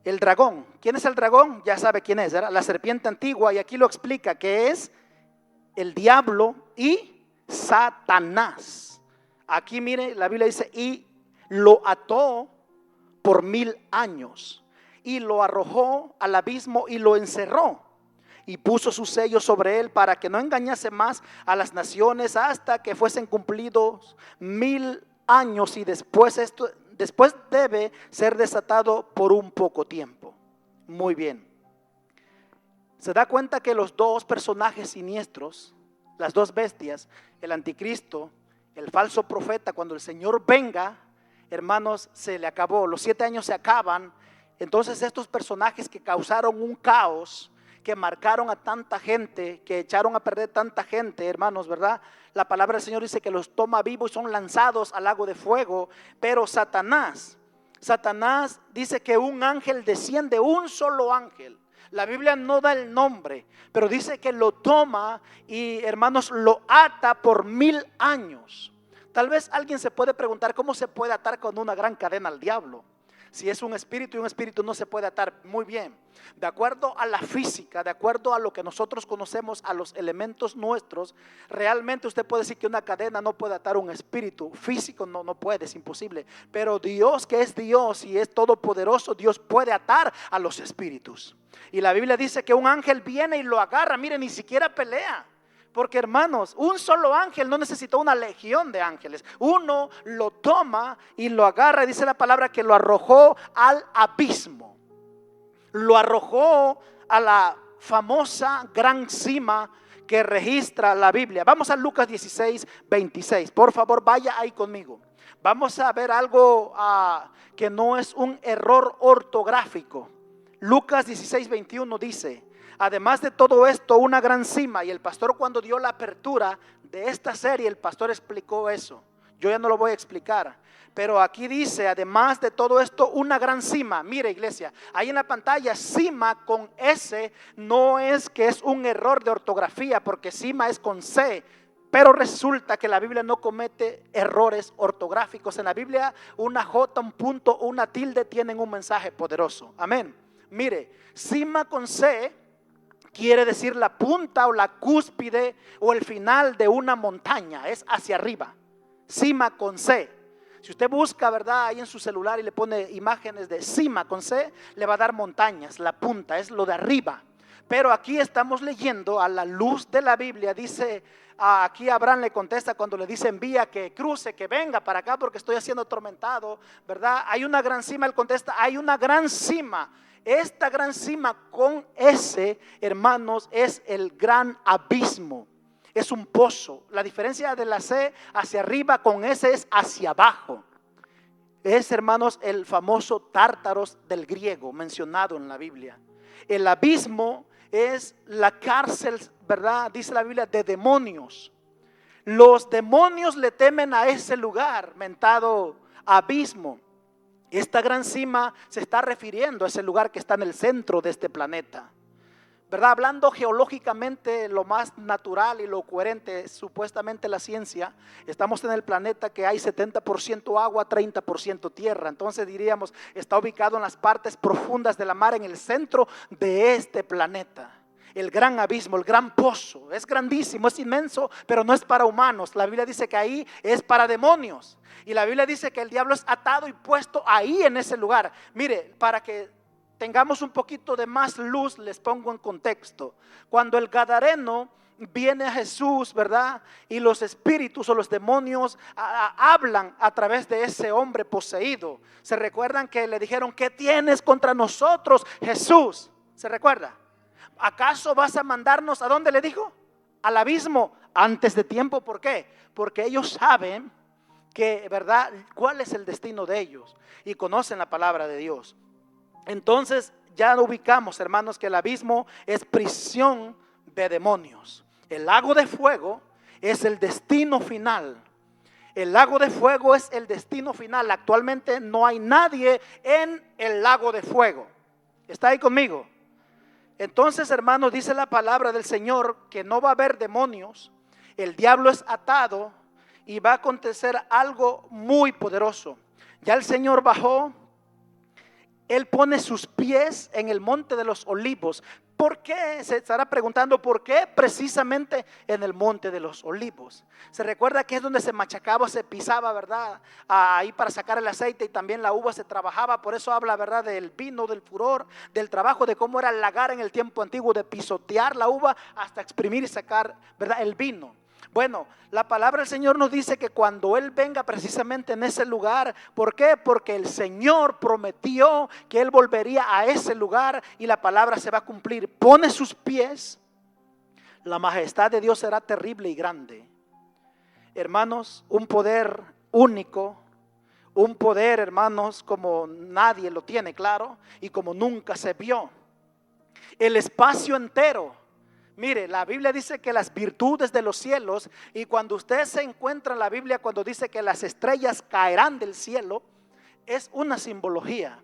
El dragón. ¿Quién es el dragón? Ya sabe quién es, ¿verdad? La serpiente antigua, y aquí lo explica, que es el diablo y Satanás. Aquí mire, la Biblia dice: y lo ató por 1000 años, y lo arrojó al abismo y lo encerró, y puso su sello sobre él para que no engañase más a las naciones hasta que fuesen cumplidos 1000 años, y después debe ser desatado por un poco tiempo. Muy bien. Se da cuenta que los dos personajes siniestros, las dos bestias, el anticristo, el falso profeta, cuando el Señor venga, hermanos, se le acabó. Los 7 años se acaban. Entonces estos personajes que causaron un caos, que marcaron a tanta gente, que echaron a perder tanta gente, hermanos, ¿verdad? La palabra del Señor dice que los toma vivos y son lanzados al lago de fuego. Pero Satanás dice que un ángel desciende, un solo ángel. La Biblia no da el nombre, pero dice que lo toma y, hermanos, lo ata por 1000 años. Tal vez alguien se puede preguntar cómo se puede atar con una gran cadena al diablo. Si es un espíritu, y un espíritu no se puede atar. Muy bien, de acuerdo a la física, de acuerdo a lo que nosotros conocemos, a los elementos nuestros, realmente usted puede decir que una cadena no puede atar un espíritu físico, no puede, es imposible. Pero Dios, que es Dios y es todopoderoso, Dios puede atar a los espíritus. Y la Biblia dice que un ángel viene y lo agarra. Mire, ni siquiera pelea. Porque, hermanos, un solo ángel no necesitó una legión de ángeles. Uno lo toma y lo agarra, y dice la palabra que lo arrojó al abismo. Lo arrojó a la famosa gran cima que registra la Biblia. Vamos a Lucas 16:26. Por favor, vaya ahí conmigo. Vamos a ver algo que no es un error ortográfico. Lucas 16:21 dice: además de todo esto, una gran cima. Y el pastor, cuando dio la apertura de esta serie, el pastor explicó eso. Yo ya no lo voy a explicar. Pero aquí dice, además de todo esto, una gran cima. Mire, iglesia, ahí en la pantalla, cima con S, no es que es un error de ortografía, porque cima es con C. Pero resulta que la Biblia no comete errores ortográficos. En la Biblia, una J, un punto, una tilde tienen un mensaje poderoso. Amén. Mire, cima con C quiere decir la punta o la cúspide o el final de una montaña. Es hacia arriba. Cima con C. Si usted busca, ¿verdad?, ahí en su celular y le pone imágenes de cima con C, le va a dar montañas, la punta, es lo de arriba. Pero aquí estamos leyendo a la luz de la Biblia, dice, aquí Abraham le contesta cuando le dice envía que cruce, que venga para acá porque estoy siendo atormentado, ¿verdad? Hay una gran cima, él contesta, hay una gran cima. Esta gran cima con S, hermanos, es el gran abismo. Es un pozo. La diferencia de la C hacia arriba con S es hacia abajo. Es, hermanos, el famoso Tártaros del griego mencionado en la Biblia. El abismo es la cárcel, ¿verdad? Dice la Biblia, de demonios. Los demonios le temen a ese lugar mentado abismo. Esta gran cima se está refiriendo a ese lugar que está en el centro de este planeta. ¿Verdad? Hablando geológicamente, lo más natural y lo coherente, supuestamente la ciencia, estamos en el planeta que hay 70% agua, 30% tierra. Entonces diríamos, está ubicado en las partes profundas de la mar, en el centro de este planeta. El gran abismo, el gran pozo, es grandísimo, es inmenso, pero no es para humanos. La Biblia dice que ahí es para demonios. Y la Biblia dice que el diablo es atado y puesto ahí en ese lugar. Mire, para que tengamos un poquito de más luz, les pongo en contexto. Cuando el gadareno viene a Jesús, ¿verdad? Y los espíritus o los demonios hablan a través de ese hombre poseído. ¿Se recuerdan que le dijeron, ¿qué tienes contra nosotros, Jesús? ¿Se recuerda? ¿Acaso vas a mandarnos a dónde le dijo? Al abismo antes de tiempo. ¿Por qué? Porque ellos saben que, ¿verdad?, cuál es el destino de ellos y conocen la palabra de Dios. Entonces ya ubicamos, hermanos, que el abismo es prisión de demonios. El lago de fuego es el destino final. El lago de fuego es el destino final. Actualmente no hay nadie en el lago de fuego. ¿Está ahí conmigo? Entonces, hermanos, dice la palabra del Señor que no va a haber demonios. El diablo es atado y va a acontecer algo muy poderoso. Ya el Señor bajó. Él pone sus pies en el monte de los olivos. ¿Por qué? Se estará preguntando, ¿por qué precisamente en el monte de los olivos? Se recuerda que es donde se machacaba, se pisaba, ¿verdad? Ahí para sacar el aceite, y también la uva se trabajaba. Por eso habla, ¿verdad?, del vino, del furor, del trabajo, de cómo era el lagar en el tiempo antiguo, de pisotear la uva hasta exprimir y sacar, ¿verdad?, el vino. Bueno, la palabra del Señor nos dice que cuando Él venga precisamente en ese lugar, ¿por qué? Porque el Señor prometió que Él volvería a ese lugar y la palabra se va a cumplir. Pone sus pies, la majestad de Dios será terrible y grande. Hermanos, un poder único, un poder, hermanos, como nadie lo tiene, claro, y como nunca se vio. El espacio entero. Mire, la Biblia dice que las virtudes de los cielos, y cuando usted se encuentra en la Biblia, cuando dice que las estrellas caerán del cielo, es una simbología.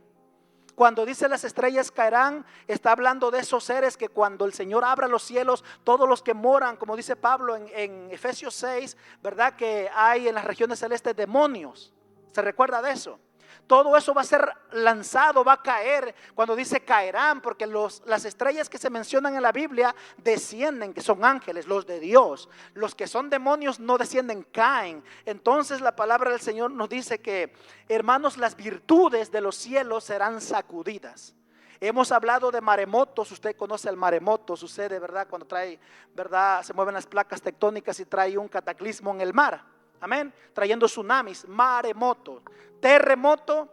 Cuando dice las estrellas caerán, está hablando de esos seres que cuando el Señor abra los cielos, todos los que moran, como dice Pablo en Efesios 6, ¿verdad?, que hay en las regiones celestes demonios. ¿Se recuerda de eso? Todo eso va a ser lanzado, va a caer. Cuando dice caerán, porque las estrellas que se mencionan en la Biblia descienden, que son ángeles, los de Dios. Los que son demonios no descienden, caen. Entonces la palabra del Señor nos dice que, hermanos, las virtudes de los cielos serán sacudidas. Hemos hablado de maremotos. Usted conoce el maremoto. Sucede, ¿verdad?, cuando trae, ¿verdad?, se mueven las placas tectónicas y trae un cataclismo en el mar. Amén, trayendo tsunamis, maremoto, terremoto,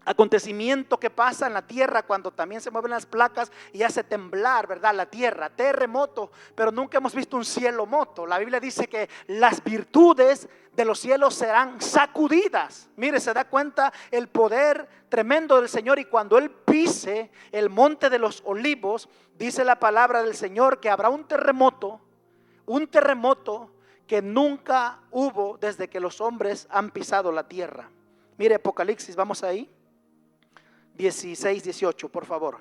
acontecimiento que pasa en la tierra cuando también se mueven las placas y hace temblar, ¿verdad?, la tierra, terremoto, pero nunca hemos visto un cielo moto. La Biblia dice que las virtudes de los cielos serán sacudidas. Mire, se da cuenta el poder tremendo del Señor, y cuando Él pise el monte de los olivos, dice la palabra del Señor que habrá un terremoto que nunca hubo desde que los hombres han pisado la tierra. Mire Apocalipsis, vamos ahí, 16, 18, por favor.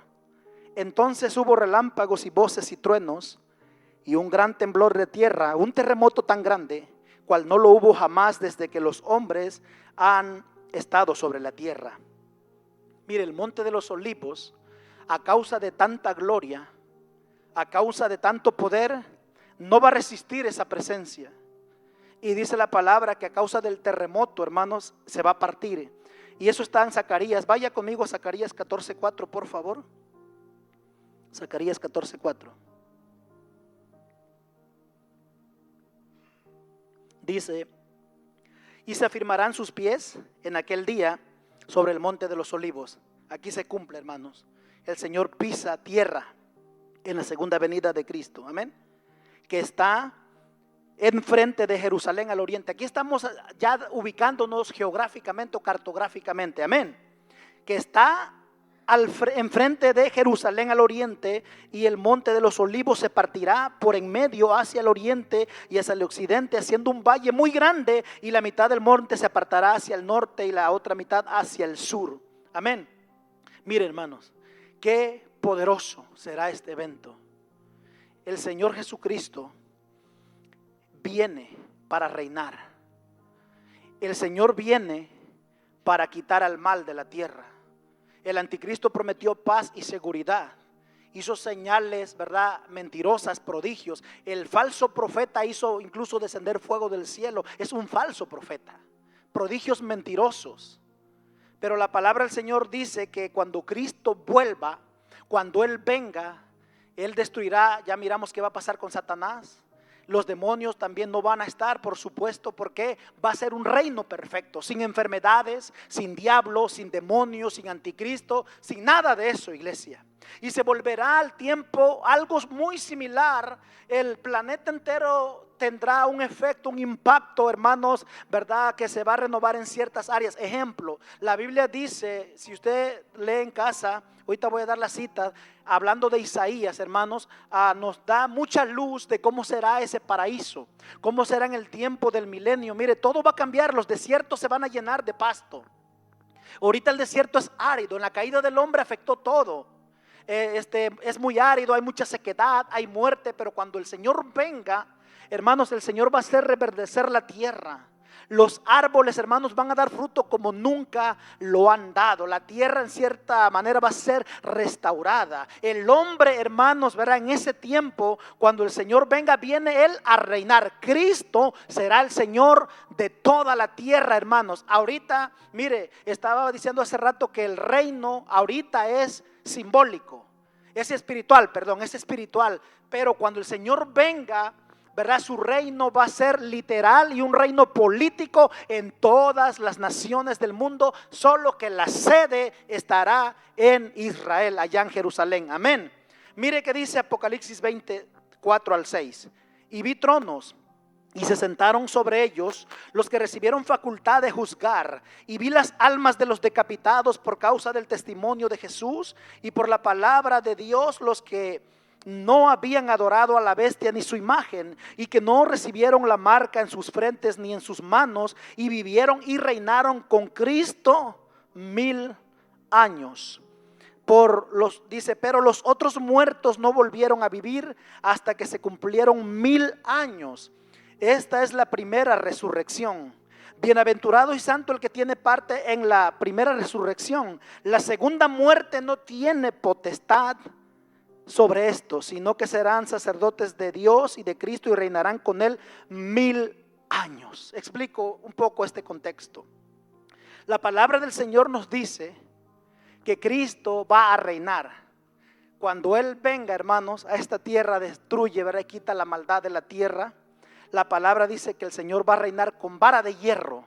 Entonces hubo relámpagos y voces y truenos y un gran temblor de tierra, un terremoto tan grande, cual no lo hubo jamás desde que los hombres han estado sobre la tierra. Mire, el monte de los olivos, a causa de tanta gloria, a causa de tanto poder, no va a resistir esa presencia. Y dice la palabra que a causa del terremoto, hermanos, se va a partir. Y eso está en Zacarías. Vaya conmigo a Zacarías 14:4, por favor. Zacarías 14:4. Dice: y se afirmarán sus pies en aquel día sobre el monte de los olivos. Aquí se cumple, hermanos. El Señor pisa tierra en la segunda venida de Cristo. Amén. Que está enfrente de Jerusalén al oriente. Aquí estamos ya ubicándonos geográficamente o cartográficamente. Amén. Que está enfrente de Jerusalén al oriente, y el monte de los olivos se partirá por en medio hacia el oriente y hacia el occidente, haciendo un valle muy grande, y la mitad del monte se apartará hacia el norte y la otra mitad hacia el sur. Amén. Mire, hermanos, qué poderoso será este evento. El Señor Jesucristo viene para reinar. El Señor viene para quitar al mal de la tierra. El anticristo prometió paz y seguridad. Hizo señales, ¿verdad?, mentirosas, prodigios. El falso profeta hizo incluso descender fuego del cielo. Es un falso profeta. Prodigios mentirosos. Pero la palabra del Señor dice que cuando Cristo vuelva, cuando Él venga, Él destruirá. Ya miramos qué va a pasar con Satanás. Los demonios también no van a estar, por supuesto, porque va a ser un reino perfecto, sin enfermedades, sin diablo, sin demonios, sin anticristo, sin nada de eso, iglesia. Y se volverá al tiempo algo muy similar. El planeta entero tendrá un efecto, un impacto, hermanos, ¿verdad?, que se va a renovar en ciertas áreas. Ejemplo, la Biblia dice, si usted lee en casa, ahorita voy a dar la cita, hablando de Isaías, hermanos, nos da mucha luz de cómo será ese paraíso, cómo será en el tiempo del milenio. Mire, todo va a cambiar, los desiertos se van a llenar de pasto. Ahorita el desierto es árido, en la caída del hombre afectó todo. Es muy árido, hay mucha sequedad, hay muerte, pero cuando el Señor venga, hermanos, el Señor va a hacer reverdecer la tierra. Los árboles, hermanos, van a dar fruto como nunca lo han dado. La tierra en cierta manera va a ser restaurada. El hombre, hermanos, verá en ese tiempo, cuando el Señor venga, viene Él a reinar. Cristo será el Señor de toda la tierra, hermanos. Ahorita, mire, estaba diciendo hace rato que el reino ahorita es simbólico. Es espiritual, perdón, es espiritual. Pero cuando el Señor venga, ¿verdad?, su reino va a ser literal y un reino político en todas las naciones del mundo, solo que la sede estará en Israel, allá en Jerusalén. Amén. Mire que dice Apocalipsis 24 al 6. Y vi tronos, y se sentaron sobre ellos los que recibieron facultad de juzgar, y vi las almas de los decapitados por causa del testimonio de Jesús y por la palabra de Dios, los que no habían adorado a la bestia ni su imagen, y que no recibieron la marca en sus frentes ni en sus manos, y vivieron y reinaron con Cristo 1000 años. Dice, pero los otros muertos no volvieron a vivir hasta que se cumplieron 1000 años. Esta es la primera resurrección. Bienaventurado y santo el que tiene parte en la primera resurrección. La segunda muerte no tiene potestad sobre esto, sino que serán sacerdotes de Dios y de Cristo y reinarán con Él 1000 años. Explico un poco este contexto. La palabra del Señor nos dice que Cristo va a reinar. Cuando Él venga, hermanos, a esta tierra, destruye, ¿verdad?, quita la maldad de la tierra. La palabra dice que el Señor va a reinar con vara de hierro,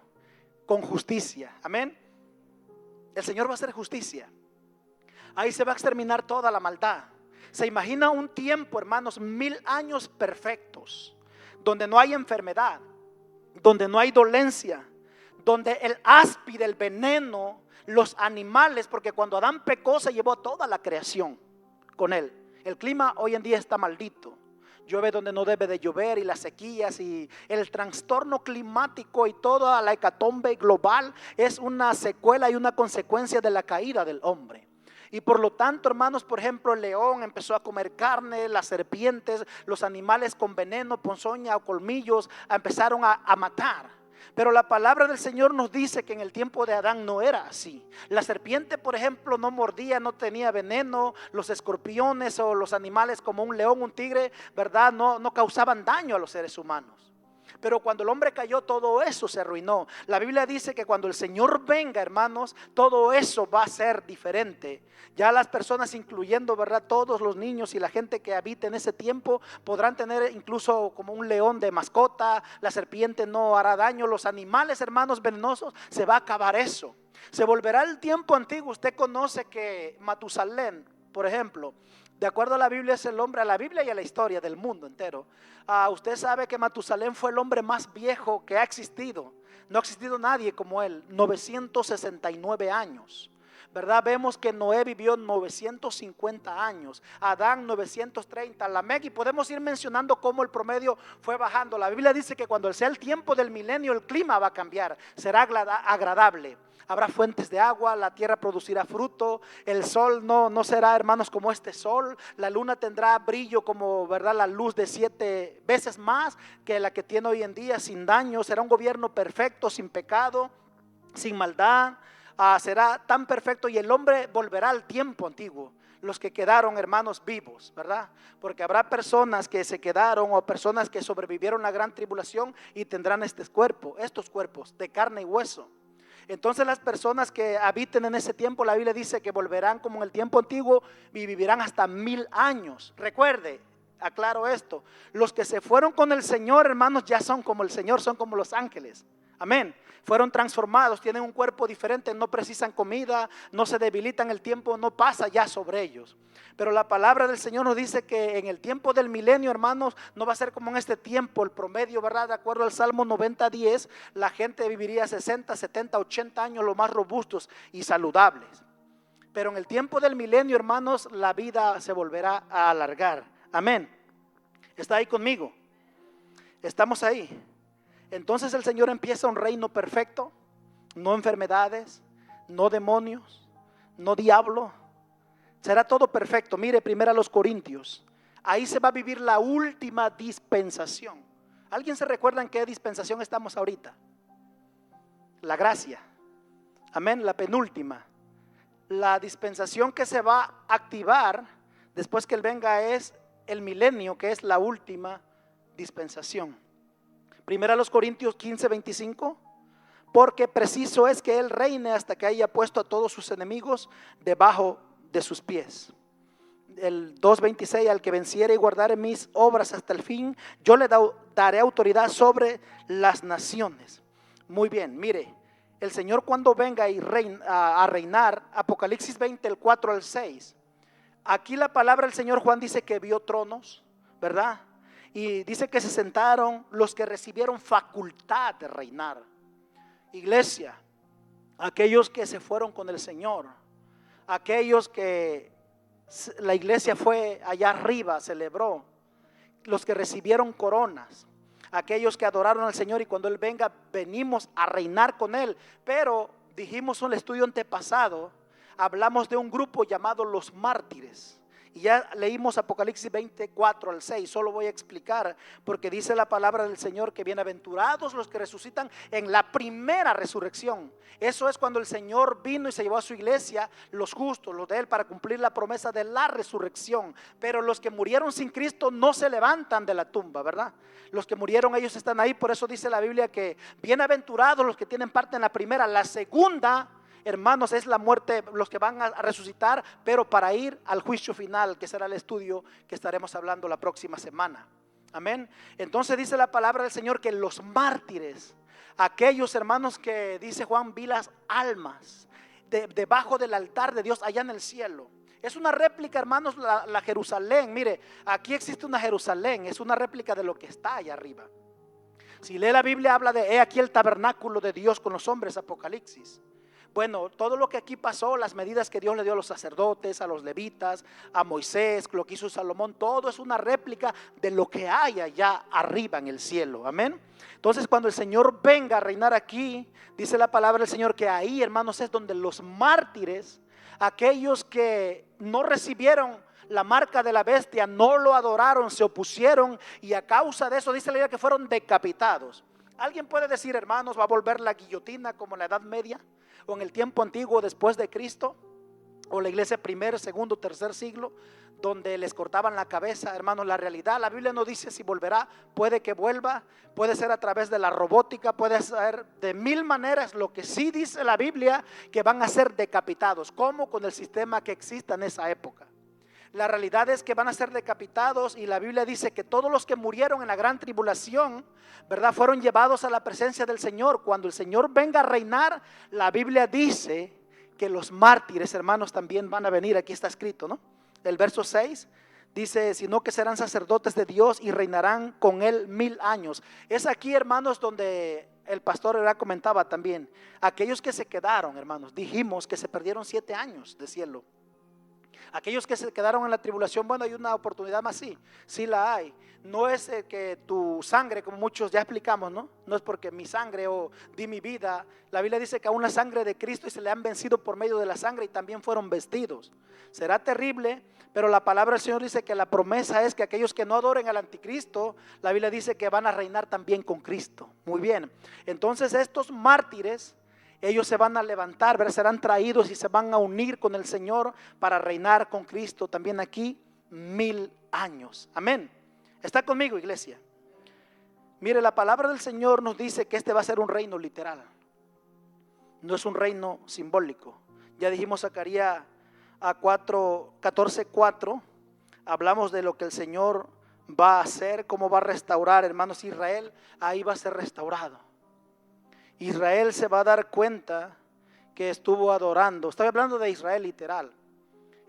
con justicia. Amén. El Señor va a hacer justicia. Ahí se va a exterminar toda la maldad. Se imagina un tiempo, hermanos, 1000 años perfectos, donde no hay enfermedad, donde no hay dolencia, donde el áspide, el veneno, los animales, porque cuando Adán pecó se llevó toda la creación con él. El clima hoy en día está maldito. llueve donde no debe de llover, y las sequías y el trastorno climático y toda la hecatombe global es una secuela y una consecuencia de la caída del hombre. Y por lo tanto, hermanos, por ejemplo, el león empezó a comer carne, las serpientes, los animales con veneno, ponzoña o colmillos empezaron a matar. Pero la palabra del Señor nos dice que en el tiempo de Adán no era así. La serpiente, por ejemplo, no mordía, no tenía veneno. Los escorpiones o los animales como un león, un tigre, ¿verdad? No causaban daño a los seres humanos. Pero cuando el hombre cayó, todo eso se arruinó. La Biblia dice que cuando el Señor venga, hermanos, todo eso va a ser diferente. Ya las personas, incluyendo, ¿verdad?, todos los niños y la gente que habita en ese tiempo, podrán tener incluso como un león de mascota. La serpiente no hará daño. Los animales, hermanos, venenosos, se va a acabar eso. Se volverá el tiempo antiguo. Usted conoce que Matusalén, por ejemplo, de acuerdo a la Biblia, es el hombre, a la Biblia y a la historia del mundo entero. Usted sabe que Matusalén fue el hombre más viejo que ha existido. No ha existido nadie como él, 969 años. ¿Verdad? Vemos que Noé vivió 950 años, Adán 930, Lamec, y podemos ir mencionando cómo el promedio fue bajando. La Biblia dice que cuando sea el tiempo del milenio, el clima va a cambiar, será agradable. Habrá fuentes de agua, la tierra producirá fruto, el sol no será, hermanos, como este sol, la luna tendrá brillo como, ¿verdad?, la luz de 7 veces más que la que tiene hoy en día, sin daño. Será un gobierno perfecto, sin pecado, sin maldad. Será tan perfecto, y el hombre volverá al tiempo antiguo. Los que quedaron, hermanos, vivos, ¿verdad? Porque habrá personas que se quedaron o personas que sobrevivieron la gran tribulación y tendrán estos cuerpos de carne y hueso. Entonces las personas que habiten en ese tiempo, la Biblia dice que volverán como en el tiempo antiguo y vivirán hasta 1000 años. Recuerde, aclaro esto, los que se fueron con el Señor, hermanos, ya son como el Señor, son como los ángeles. Amén. Fueron transformados, tienen un cuerpo diferente, no precisan comida, no se debilitan, el tiempo no pasa ya sobre ellos. Pero la palabra del Señor nos dice que en el tiempo del milenio, hermanos, no va a ser como en este tiempo. El promedio, ¿verdad?, de acuerdo al Salmo 90:10, la gente viviría 60, 70, 80 años, los más robustos y saludables. Pero en el tiempo del milenio, hermanos, la vida se volverá a alargar. Amén. ¿Está ahí conmigo? ¿Estamos ahí? Entonces el Señor empieza un reino perfecto, no enfermedades, no demonios, no diablo. Será todo perfecto. Mire, 1 Corintios, ahí se va a vivir la última dispensación. ¿Alguien se recuerda en qué dispensación estamos ahorita? La gracia. Amén, la penúltima. La dispensación que se va a activar después que Él venga es el milenio, que es la última dispensación. 1 Corintios 15:25, porque preciso es que Él reine hasta que haya puesto a todos sus enemigos debajo de sus pies. El 2:26, al que venciere y guardare mis obras hasta el fin, yo le daré autoridad sobre las naciones. Muy bien, mire, el Señor cuando venga a reinar, Apocalipsis 20, el 4 al 6. Aquí la palabra del Señor, Juan dice que vio tronos, ¿verdad? Y dice que se sentaron los que recibieron facultad de reinar. Iglesia, aquellos que se fueron con el Señor, aquellos que la iglesia fue allá arriba, celebró, los que recibieron coronas, aquellos que adoraron al Señor, y cuando Él venga venimos a reinar con Él. Pero dijimos en el estudio antepasado, hablamos de un grupo llamado los mártires. Y ya leímos Apocalipsis 24 al 6, solo voy a explicar, porque dice la palabra del Señor que bienaventurados los que resucitan en la primera resurrección. Eso es cuando el Señor vino y se llevó a su iglesia, los justos, los de Él, para cumplir la promesa de la resurrección. Pero los que murieron sin Cristo no se levantan de la tumba, ¿verdad? Los que murieron, ellos están ahí. Por eso dice la Biblia que bienaventurados los que tienen parte en la primera. La segunda, hermanos, es la muerte, los que van a resucitar, pero para ir al juicio final, que será el estudio que estaremos hablando la próxima semana. Amén. Entonces dice la palabra del Señor que los mártires, aquellos, hermanos, que dice Juan, vi las almas debajo del altar de Dios allá en el cielo. Es una réplica, hermanos, la Jerusalén. Mire, aquí existe una Jerusalén, es una réplica de lo que está allá arriba. Si lee la Biblia, habla de he aquí el tabernáculo de Dios con los hombres, Apocalipsis. Bueno, todo lo que aquí pasó, las medidas que Dios le dio a los sacerdotes, a los levitas, a Moisés, lo que hizo Salomón, todo es una réplica de lo que hay allá arriba en el cielo. Amén. Entonces, cuando el Señor venga a reinar aquí, dice la palabra del Señor que ahí, hermanos, es donde los mártires, aquellos que no recibieron la marca de la bestia, no lo adoraron, se opusieron, y a causa de eso dice la Biblia que fueron decapitados. ¿Alguien puede decir, hermanos, va a volver la guillotina como en la Edad Media o en el tiempo antiguo después de Cristo, o la iglesia primer, segundo, tercer siglo, donde les cortaban la cabeza? Hermanos, la realidad, la Biblia no dice si volverá. Puede que vuelva, puede ser a través de la robótica, puede ser de mil maneras. Lo que sí dice la Biblia, que van a ser decapitados, como con el sistema que exista en esa época. La realidad es que van a ser decapitados, y la Biblia dice que todos los que murieron en la gran tribulación, ¿verdad?, fueron llevados a la presencia del Señor. Cuando el Señor venga a reinar, la Biblia dice que los mártires, hermanos, también van a venir. Aquí está escrito, ¿no? El verso 6 dice, sino que serán sacerdotes de Dios y reinarán con él 1000 años. Es aquí, hermanos, donde el pastor comentaba también, aquellos que se quedaron, hermanos, dijimos que se perdieron 7 años de cielo. Aquellos que se quedaron en la tribulación, bueno, hay una oportunidad más, sí la hay. No es que tu sangre, como muchos ya explicamos, ¿no? No es porque mi sangre o di mi vida. La Biblia dice que aún la sangre de Cristo, y se le han vencido por medio de la sangre, y también fueron vestidos. Será terrible, pero la palabra del Señor dice que la promesa es que aquellos que no adoren al anticristo, la Biblia dice que van a reinar también con Cristo. Muy bien, entonces estos mártires, ellos se van a levantar, ¿verdad? Serán traídos y se van a unir con el Señor para reinar con Cristo también aquí 1000 años. Amén. ¿Está conmigo, iglesia? Mire, la palabra del Señor nos dice que este va a ser un reino literal. No es un reino simbólico. Ya dijimos Zacarías 14:4. Hablamos de lo que el Señor va a hacer, cómo va a restaurar, hermanos, Israel. Ahí va a ser restaurado. Israel se va a dar cuenta que estuvo adorando. Estoy hablando de Israel literal.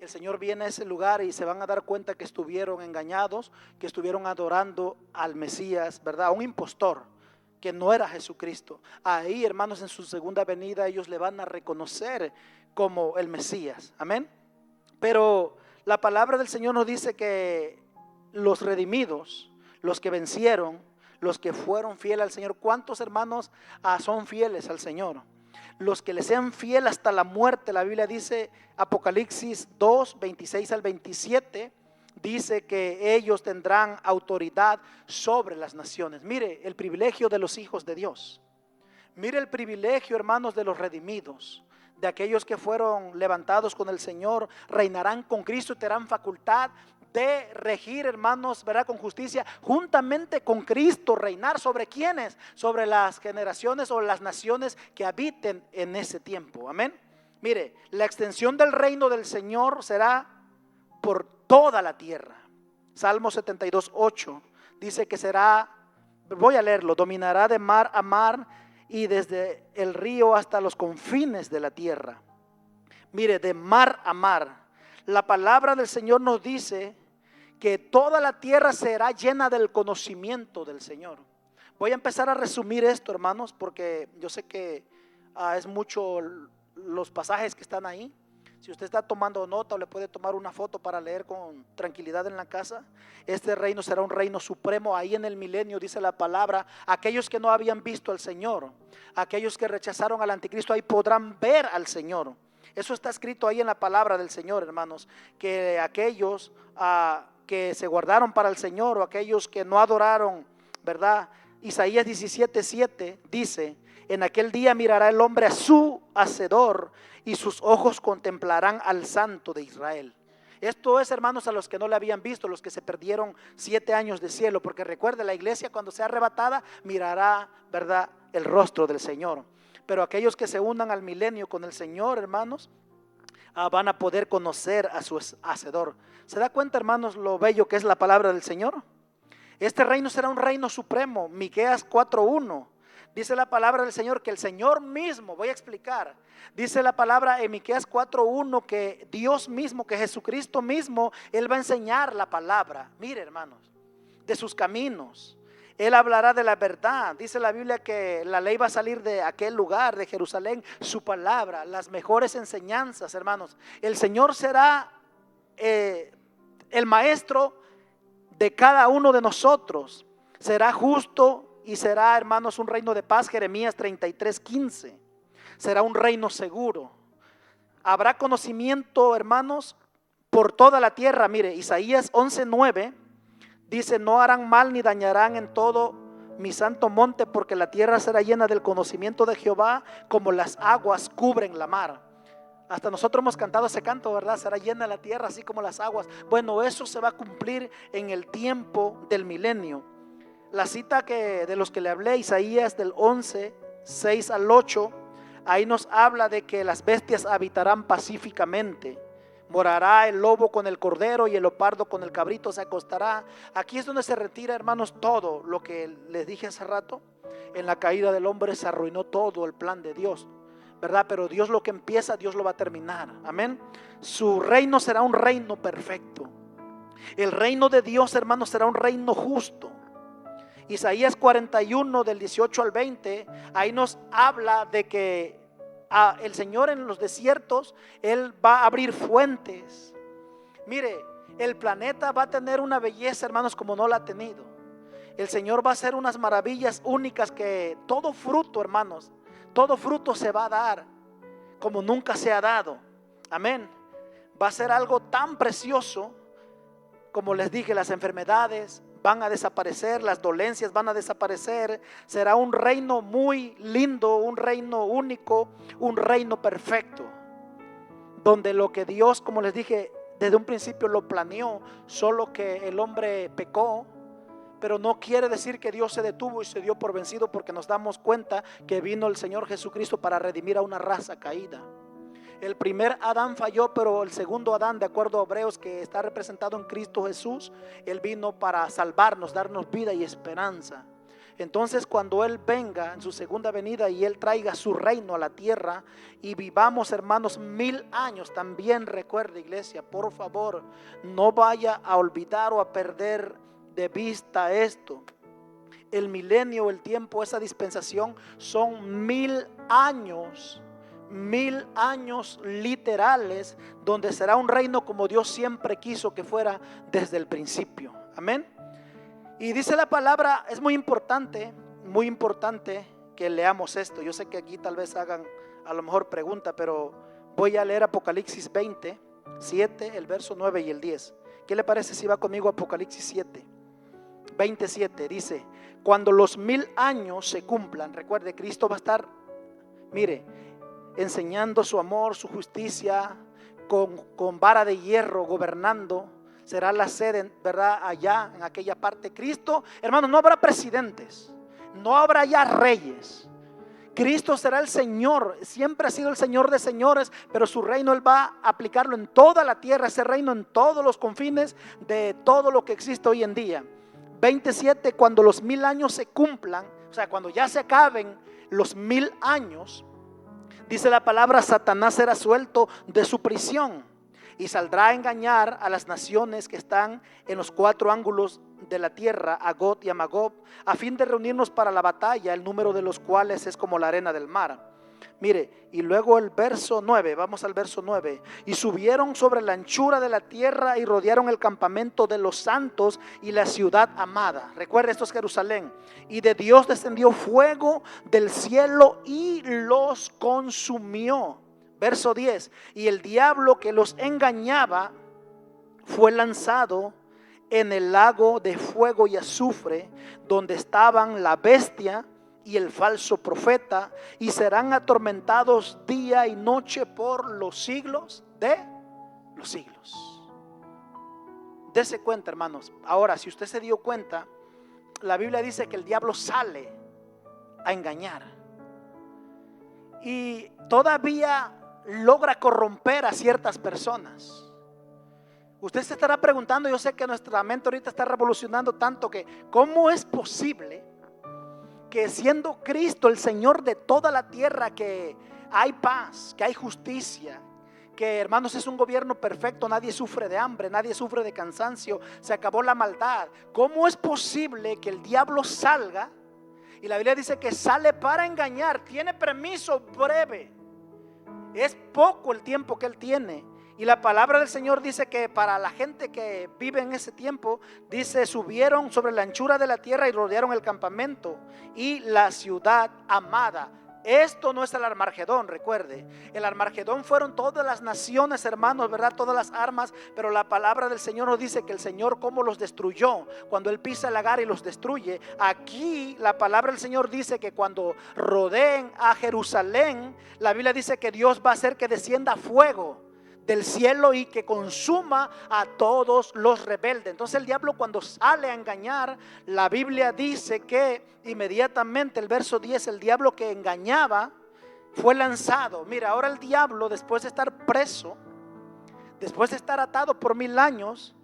El Señor viene a ese lugar y se van a dar cuenta que estuvieron engañados, que estuvieron adorando al Mesías, ¿verdad? A un impostor que no era Jesucristo. Ahí, hermanos, en su segunda venida ellos le van a reconocer como el Mesías. Amén. Pero la palabra del Señor nos dice que los redimidos, los que vencieron, los que fueron fieles al Señor. ¿Cuántos, hermanos, son fieles al Señor? Los que le sean fieles hasta la muerte. La Biblia dice, Apocalipsis 2, 26 al 27, dice que ellos tendrán autoridad sobre las naciones. Mire el privilegio de los hijos de Dios. Mire el privilegio, hermanos, de los redimidos, de aquellos que fueron levantados con el Señor. Reinarán con Cristo y tendrán facultad de regir, hermanos, ¿verdad?, con justicia, juntamente con Cristo. Reinar sobre ¿quiénes? Sobre las generaciones o las naciones que habiten en ese tiempo. Amén. Mire, la extensión del reino del Señor será por toda la tierra. Salmo 72:8 dice que será, voy a leerlo, dominará de mar a mar y desde el río hasta los confines de la tierra. Mire, de mar a mar. La palabra del Señor nos dice que toda la tierra será llena del conocimiento del Señor. Voy a empezar a resumir esto, hermanos, porque yo sé que es mucho los pasajes que están ahí. Si usted está tomando nota o le puede tomar una foto para leer con tranquilidad en la casa. Este reino será un reino supremo. Ahí en el milenio dice la palabra, aquellos que no habían visto al Señor, aquellos que rechazaron al anticristo, ahí podrán ver al Señor. Eso está escrito ahí en la palabra del Señor, hermanos, que aquellos que se guardaron para el Señor, o aquellos que no adoraron, ¿verdad? Isaías 17:7 dice, en aquel día mirará el hombre a su hacedor y sus ojos contemplarán al Santo de Israel. Esto es, hermanos, a los que no le habían visto, los que se perdieron 7 años de cielo, porque recuerde, la iglesia cuando sea arrebatada mirará, ¿verdad?, el rostro del Señor. Pero aquellos que se unan al milenio con el Señor, hermanos, van a poder conocer a su hacedor. ¿Se da cuenta, hermanos, lo bello que es la palabra del Señor? Este reino será un reino supremo. Miqueas 4:1 dice la palabra del Señor que el Señor mismo, voy a explicar, dice la palabra en Miqueas 4:1 que Dios mismo, que Jesucristo mismo, Él va a enseñar la palabra. Mire, hermanos, de sus caminos. Él hablará de la verdad. Dice la Biblia que la ley va a salir de aquel lugar, de Jerusalén. Su palabra, las mejores enseñanzas, hermanos. El Señor será el maestro de cada uno de nosotros. Será justo y será, hermanos, un reino de paz. Jeremías 33:15. Será un reino seguro. Habrá conocimiento, hermanos, por toda la tierra. Mire, Isaías 11:9 dice: no harán mal ni dañarán en todo mi santo monte, porque la tierra será llena del conocimiento de Jehová, como las aguas cubren la mar. Hasta nosotros hemos cantado ese canto, ¿verdad? Será llena la tierra así como las aguas. Bueno, eso se va a cumplir en el tiempo del milenio. La cita de los que le hablé, Isaías del 11:6-8, ahí nos habla de que las bestias habitarán pacíficamente. Morará el lobo con el cordero y el leopardo con el cabrito se acostará. Aquí es donde se retira, hermanos, todo lo que les dije hace rato. En la caída del hombre se arruinó todo el plan de Dios, ¿verdad? Pero Dios lo que empieza, Dios lo va a terminar. Amén. Su reino será un reino perfecto. El reino de Dios, hermanos, será un reino justo. Isaías 41 del 18 al 20, ahí nos habla de que el Señor en los desiertos, Él va a abrir fuentes. Mire, el planeta va a tener una belleza, hermanos, como no la ha tenido. El Señor va a hacer unas maravillas únicas, que todo fruto, hermanos, todo fruto se va a dar como nunca se ha dado. Amén. Va a ser algo tan precioso. Como les dije, las enfermedades van a desaparecer, las dolencias van a desaparecer. Será un reino muy lindo, un reino único, un reino perfecto, donde lo que Dios, como les dije, desde un principio lo planeó, solo que el hombre pecó. Pero no quiere decir que Dios se detuvo y se dio por vencido, porque nos damos cuenta que vino el Señor Jesucristo para redimir a una raza caída. El primer Adán falló, pero el segundo Adán, de acuerdo a Hebreos, que está representado en Cristo Jesús, Él vino para salvarnos, darnos vida y esperanza. Entonces, cuando Él venga en su segunda venida y Él traiga su reino a la tierra y vivamos, hermanos, 1000 años, también recuerde, iglesia, por favor, no vaya a olvidar o a perder de vista esto. El milenio, el tiempo, esa dispensación son 1000 años. 1000 años literales, donde será un reino como Dios siempre quiso que fuera desde el principio. Amén. Y dice la palabra, es muy importante que leamos esto. Yo sé que aquí tal vez hagan a lo mejor pregunta, pero voy a leer Apocalipsis 27, el verso 9 y el 10. ¿Qué le parece si va conmigo a Apocalipsis 27? Dice: cuando los 1000 años se cumplan, recuerde, Cristo va a estar, mire, enseñando su amor, su justicia, con vara de hierro, gobernando. Será la sede, ¿verdad? Allá en aquella parte. Cristo, hermanos, no habrá presidentes, no habrá ya reyes. Cristo será el Señor, siempre ha sido el Señor de señores, pero su reino Él va a aplicarlo en toda la tierra, ese reino en todos los confines de todo lo que existe hoy en día. 27, cuando los 1000 años se cumplan, o sea, cuando ya se acaben los 1000 años, dice la palabra, Satanás será suelto de su prisión y saldrá a engañar a las naciones que están en los 4 ángulos de la tierra, a Gog y a Magog, a fin de reunirnos para la batalla, el número de los cuales es como la arena del mar. Mire, y luego el verso 9, vamos al verso 9. Y subieron sobre la anchura de la tierra y rodearon el campamento de los santos y la ciudad amada. Recuerda, esto es Jerusalén. Y de Dios descendió fuego del cielo y los consumió. Verso 10. Y el diablo que los engañaba fue lanzado en el lago de fuego y azufre, donde estaban la bestia y el falso profeta, y serán atormentados día y noche por los siglos de los siglos. Dese cuenta, hermanos. Ahora, si usted se dio cuenta, la Biblia dice que el diablo sale a engañar y todavía logra corromper a ciertas personas. Usted se estará preguntando, yo sé que nuestra mente ahorita está revolucionando tanto, que ¿cómo es posible que siendo Cristo el Señor de toda la tierra, que hay paz, que hay justicia, que, hermanos, es un gobierno perfecto, nadie sufre de hambre, nadie sufre de cansancio, se acabó la maldad. ¿Cómo es posible que el diablo salga? Y la Biblia dice que sale para engañar, tiene permiso breve, es poco el tiempo que él tiene. Y la palabra del Señor dice que para la gente que vive en ese tiempo, dice, subieron sobre la anchura de la tierra y rodearon el campamento y la ciudad amada. Esto no es el Armagedón, recuerde. El Armagedón fueron todas las naciones, hermanos, ¿verdad? Todas las armas. Pero la palabra del Señor nos dice que el Señor cómo los destruyó cuando Él pisa el lagar y los destruye. Aquí la palabra del Señor dice que cuando rodeen a Jerusalén, la Biblia dice que Dios va a hacer que descienda fuego del cielo y que consuma a todos los rebeldes. Entonces el diablo, cuando sale a engañar, la Biblia dice que inmediatamente, el verso 10, el diablo que engañaba fue lanzado. Mira, ahora el diablo, después de estar preso, después de estar atado por 1000 años,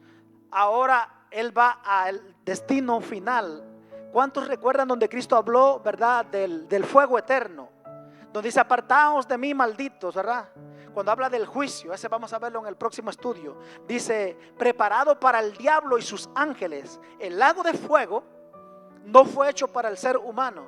ahora él va al destino final. ¿Cuántos recuerdan donde Cristo habló, verdad, del fuego eterno? Donde dice, apartaos de mí, malditos, ¿verdad? Cuando habla del juicio, ese vamos a verlo en el próximo estudio. Dice, preparado para el diablo y sus ángeles. El lago de fuego no fue hecho para el ser humano.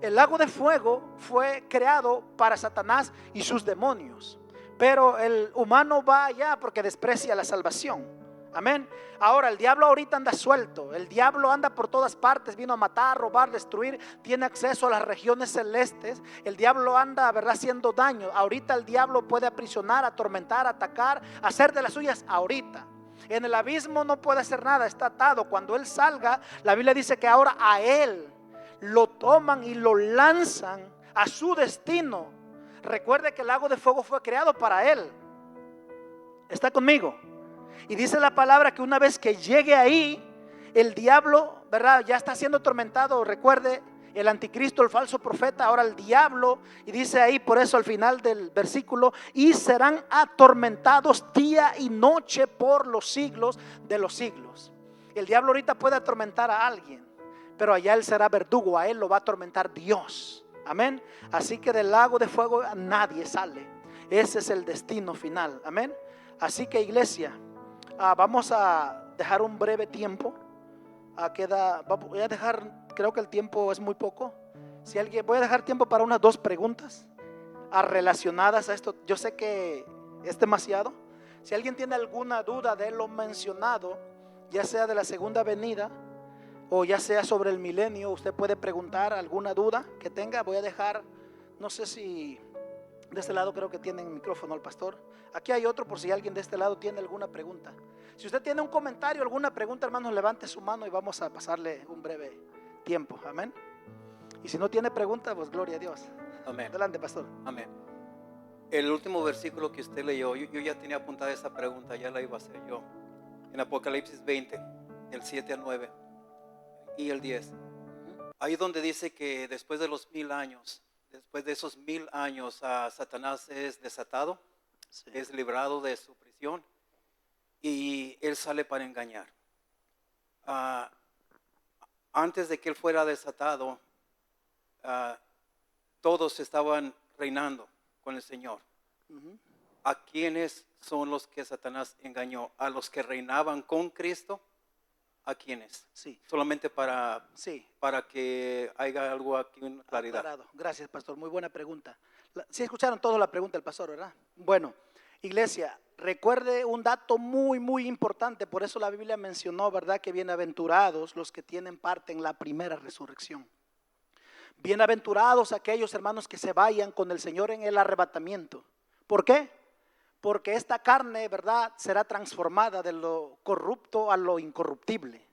El lago de fuego fue creado para Satanás y sus demonios. Pero el humano va allá porque desprecia la salvación. Amén. Ahora el diablo ahorita anda suelto. El diablo anda por todas partes. Vino a matar, robar, destruir. Tiene acceso a las regiones celestes. El diablo anda, ¿verdad?, haciendo daño. Ahorita el diablo puede aprisionar, atormentar, atacar, hacer de las suyas ahorita. En el abismo no puede hacer nada, está atado. Cuando él salga, la Biblia dice que ahora a él lo toman y lo lanzan a su destino. Recuerde que el lago de fuego fue creado para él. ¿Está conmigo? Y dice la palabra que una vez que llegue ahí, el diablo, ¿verdad?, ya está siendo atormentado. Recuerde, el anticristo, el falso profeta, ahora el diablo. Y dice ahí, por eso al final del versículo, y serán atormentados día y noche por los siglos de los siglos. El diablo ahorita puede atormentar a alguien, pero allá él será verdugo, a él lo va a atormentar Dios. Amén. Así que del lago de fuego nadie sale. Ese es el destino final. Amén. Así que, iglesia, vamos a dejar un breve tiempo. Voy a dejar, creo que el tiempo es muy poco. Voy a dejar tiempo para unas 2 preguntas relacionadas a esto. Yo sé que es demasiado. Si alguien tiene alguna duda de lo mencionado, ya sea de la segunda venida o ya sea sobre el milenio, usted puede preguntar alguna duda que tenga. Voy a dejar, no sé si de este lado creo que tienen micrófono el pastor. Aquí hay otro por si alguien de este lado tiene alguna pregunta. Si usted tiene un comentario, alguna pregunta, hermanos, levante su mano y vamos a pasarle un breve tiempo. Amén. Y si no tiene pregunta, pues gloria a Dios. Amén. Adelante, pastor. Amén. El último versículo que usted leyó, yo ya tenía apuntada esa pregunta, ya la iba a hacer yo. En Apocalipsis 20, el 7 al 9 y el 10. Ahí donde dice que después de los 1000 años, después de esos 1000 años, Satanás es desatado, sí, es librado de su prisión y él sale para engañar. Antes de que él fuera desatado, todos estaban reinando con el Señor. ¿A quiénes son los que Satanás engañó? ¿A los que reinaban con Cristo? ¿A quiénes? Sí. Solamente para que haya algo aquí en claridad. Aclarado. Gracias, pastor. Muy buena pregunta. Sí escucharon toda la pregunta del pastor, ¿verdad? Bueno, iglesia, recuerde un dato muy, muy importante. Por eso la Biblia mencionó, ¿verdad?, que bienaventurados los que tienen parte en la primera resurrección. Bienaventurados aquellos, hermanos, que se vayan con el Señor en el arrebatamiento. ¿Por qué? Porque esta carne, ¿verdad?, será transformada de lo corrupto a lo incorruptible.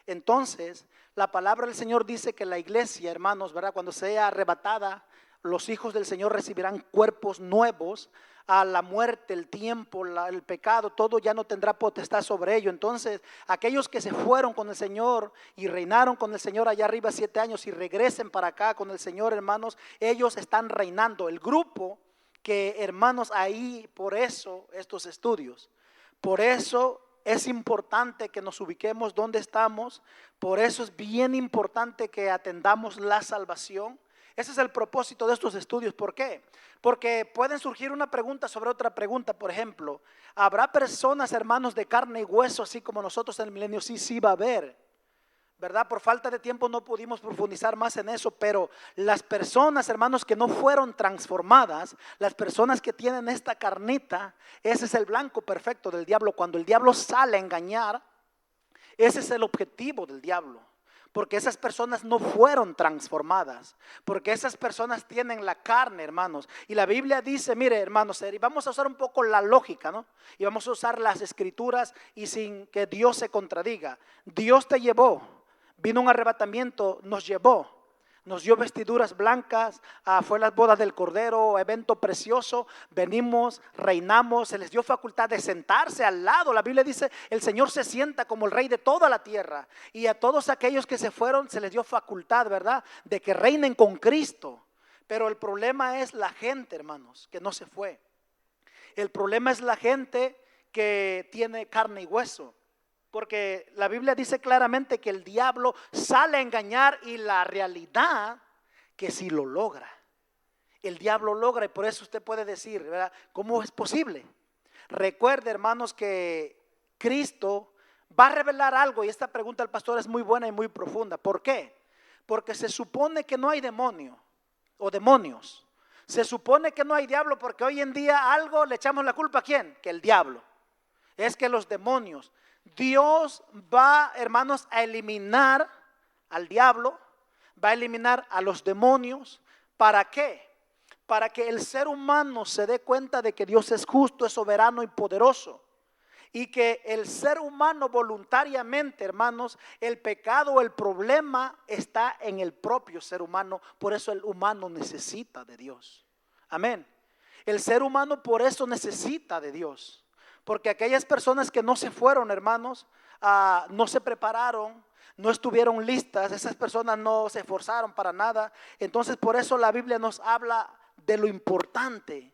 Entonces, la palabra del Señor dice que la iglesia, hermanos, ¿verdad?, cuando sea arrebatada, los hijos del Señor recibirán cuerpos nuevos. A la muerte, el tiempo, el pecado, todo ya no tendrá potestad sobre ello. Entonces, aquellos que se fueron con el Señor y reinaron con el Señor allá arriba 7 años y regresen para acá con el Señor, hermanos, ellos están reinando. El grupo que, hermanos, ahí, por eso estos estudios, por eso es importante que nos ubiquemos donde estamos, por eso es bien importante que atendamos la salvación. Ese es el propósito de estos estudios. ¿Por qué? Porque pueden surgir una pregunta sobre otra pregunta. Por ejemplo, ¿habrá personas, hermanos, de carne y hueso, así como nosotros en el milenio? Sí, sí va a haber, ¿verdad? Por falta de tiempo no pudimos profundizar más en eso, pero las personas, hermanos, que no fueron transformadas, las personas que tienen esta carnita, ese es el blanco perfecto del diablo. Cuando el diablo sale a engañar, ese es el objetivo del diablo. Porque esas personas no fueron transformadas, porque esas personas tienen la carne, hermanos. Y la Biblia dice, mire, hermanos, vamos a usar un poco la lógica, ¿no? Y vamos a usar las escrituras y sin que Dios se contradiga. Dios te llevó, vino un arrebatamiento, nos llevó, nos dio vestiduras blancas, fue las bodas del Cordero, evento precioso, venimos, reinamos, se les dio facultad de sentarse al lado. La Biblia dice, el Señor se sienta como el rey de toda la tierra, y a todos aquellos que se fueron se les dio facultad, ¿verdad?, de que reinen con Cristo. Pero el problema es la gente, hermanos, que no se fue. El problema es la gente que tiene carne y hueso. Porque la Biblia dice claramente que el diablo sale a engañar, y la realidad que si lo logra. El diablo logra, y por eso usted puede decir, ¿verdad?, ¿cómo es posible? Recuerde, hermanos, que Cristo va a revelar algo, y esta pregunta del pastor es muy buena y muy profunda. ¿Por qué? Porque se supone que no hay demonio o demonios. Se supone que no hay diablo, porque hoy en día algo le echamos la culpa ¿a quién? Que el diablo. Es que los demonios. Dios va, hermanos, a eliminar al diablo, va a eliminar a los demonios. ¿Para qué? Para que el ser humano se dé cuenta de que Dios es justo, es soberano y poderoso. Y que el ser humano voluntariamente, hermanos, el pecado, el problema está en el propio ser humano. Por eso el humano necesita de Dios. Amén. El ser humano por eso necesita de Dios. Porque aquellas personas que no se fueron, hermanos, no se prepararon, no estuvieron listas, esas personas no se esforzaron para nada. Entonces por eso la Biblia nos habla de lo importante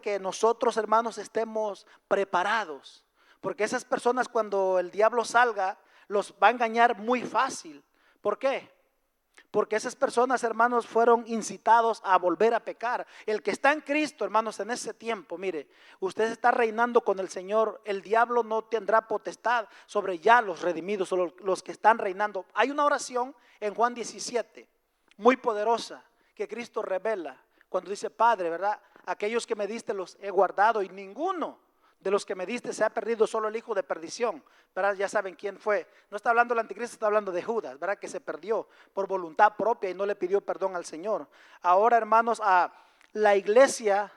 que nosotros, hermanos, estemos preparados. Porque esas personas, cuando el diablo salga, los va a engañar muy fácil. ¿Por qué? Porque esas personas, hermanos, fueron incitados a volver a pecar. El que está en Cristo, hermanos, en ese tiempo, mire, usted está reinando con el Señor. El diablo no tendrá potestad sobre ya los redimidos o los que están reinando. Hay una oración en Juan 17, muy poderosa, que Cristo revela cuando dice: Padre, ¿verdad?, aquellos que me diste los he guardado, y ninguno de los que me diste se ha perdido, solo el hijo de perdición, ¿verdad? Ya saben quién fue. No está hablando del anticristo, está hablando de Judas, ¿verdad?, que se perdió por voluntad propia y no le pidió perdón al Señor. Ahora, hermanos, a la iglesia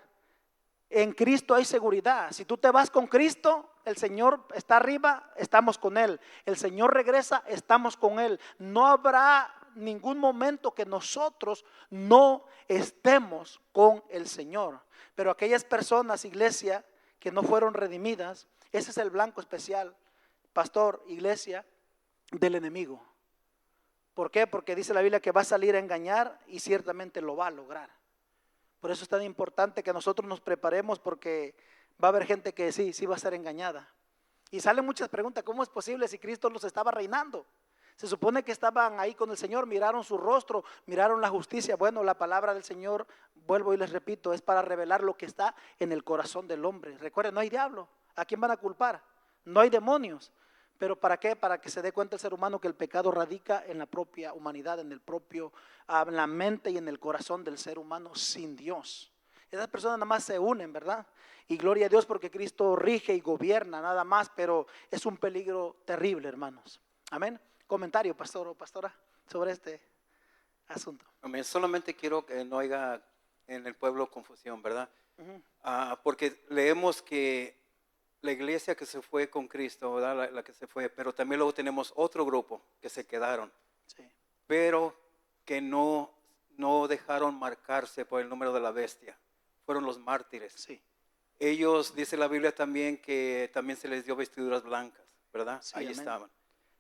en Cristo hay seguridad. Si tú te vas con Cristo, el Señor está arriba, estamos con Él. El Señor regresa, estamos con Él. No habrá ningún momento que nosotros no estemos con el Señor. Pero aquellas personas, iglesia, que no fueron redimidas, ese es el blanco especial, pastor, iglesia, del enemigo. ¿Por qué? Porque dice la Biblia que va a salir a engañar, y ciertamente lo va a lograr. Por eso es tan importante que nosotros nos preparemos, porque va a haber gente que sí va a ser engañada. Y salen muchas preguntas: ¿cómo es posible si Cristo los estaba reinando? Se supone que estaban ahí con el Señor, miraron su rostro, miraron la justicia. Bueno, la palabra del Señor, vuelvo y les repito, es para revelar lo que está en el corazón del hombre. Recuerden, no hay diablo. ¿A quién van a culpar? No hay demonios. ¿Pero para qué? Para que se dé cuenta el ser humano que el pecado radica en la propia humanidad, en la mente y en el corazón del ser humano sin Dios. Esas personas nada más se unen, ¿verdad? Y gloria a Dios porque Cristo rige y gobierna nada más, pero es un peligro terrible, hermanos. Amén. Comentario, pastor o pastora, sobre este asunto. Amén. Solamente quiero que no haya en el pueblo confusión, ¿verdad? Porque leemos que la iglesia que se fue con Cristo, ¿verdad?, la que se fue, pero también luego tenemos otro grupo que se quedaron, Sí. pero que no dejaron marcarse por el número de la bestia. Fueron los mártires. Sí. Ellos, dice la Biblia también, que también se les dio vestiduras blancas, ¿verdad? Sí, ahí amén. estaban.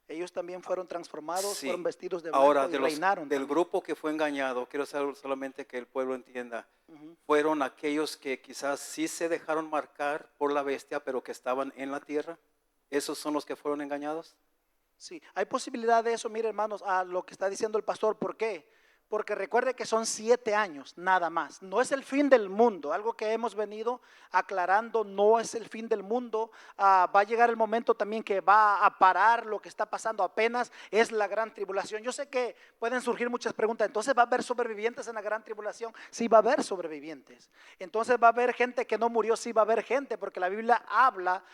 Ellos también fueron transformados, Sí. fueron vestidos de blanco. Ahora, y reinaron del también. grupo que fue engañado, quiero solamente que el pueblo entienda, fueron aquellos que quizás sí se dejaron marcar por la bestia, pero que estaban en la tierra. ¿Esos son los que fueron engañados? Sí, hay posibilidad de eso. Mire, hermanos, a lo que está diciendo el pastor. ¿Por qué? Porque recuerde que son 7 años, nada más. No es el fin del mundo, algo que hemos venido aclarando, no es el fin del mundo. Va a llegar el momento también que va a parar lo que está pasando, apenas es la gran tribulación. Yo sé que pueden surgir muchas preguntas, entonces ¿va a haber sobrevivientes en la gran tribulación? Sí, va a haber sobrevivientes. Entonces ¿va a haber gente que no murió? Sí, va a haber gente, porque la Biblia habla,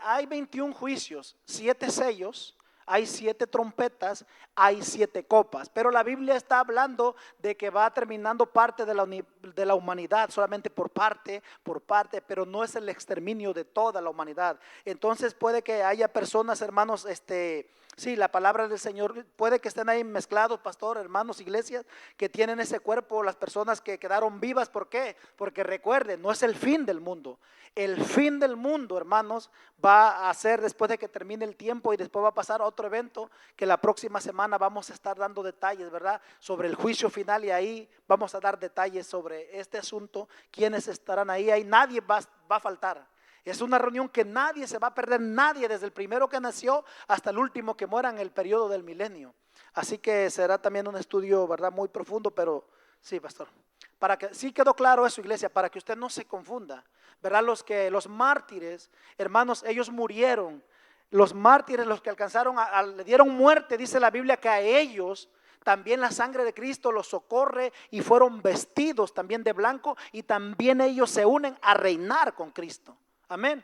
hay 21 juicios, 7 sellos. Hay 7 trompetas, hay 7 copas, pero la Biblia está hablando de que va terminando parte de la humanidad, solamente por parte, pero no es el exterminio de toda la humanidad. Entonces puede que haya personas, hermanos, sí, la palabra del Señor, puede que estén ahí mezclados, pastor, hermanos, iglesias, que tienen ese cuerpo, las personas que quedaron vivas. ¿Por qué? Porque recuerden, no es el fin del mundo. El fin del mundo, hermanos, va a ser después de que termine el tiempo, y después va a pasar otro evento que la próxima semana vamos a estar dando detalles, ¿verdad? Sobre el juicio final, y ahí vamos a dar detalles sobre este asunto, quiénes estarán ahí nadie va a faltar. Es una reunión que nadie se va a perder, nadie, desde el primero que nació hasta el último que muera en el periodo del milenio. Así que será también un estudio, ¿verdad? Muy profundo, pero sí, pastor. Para que sí quedó claro eso, iglesia, para que usted no se confunda, ¿verdad? Los mártires, hermanos, ellos murieron. Los mártires, los que alcanzaron, le dieron muerte, dice la Biblia, que a ellos también la sangre de Cristo los socorre, y fueron vestidos también de blanco, y también ellos se unen a reinar con Cristo. Amén.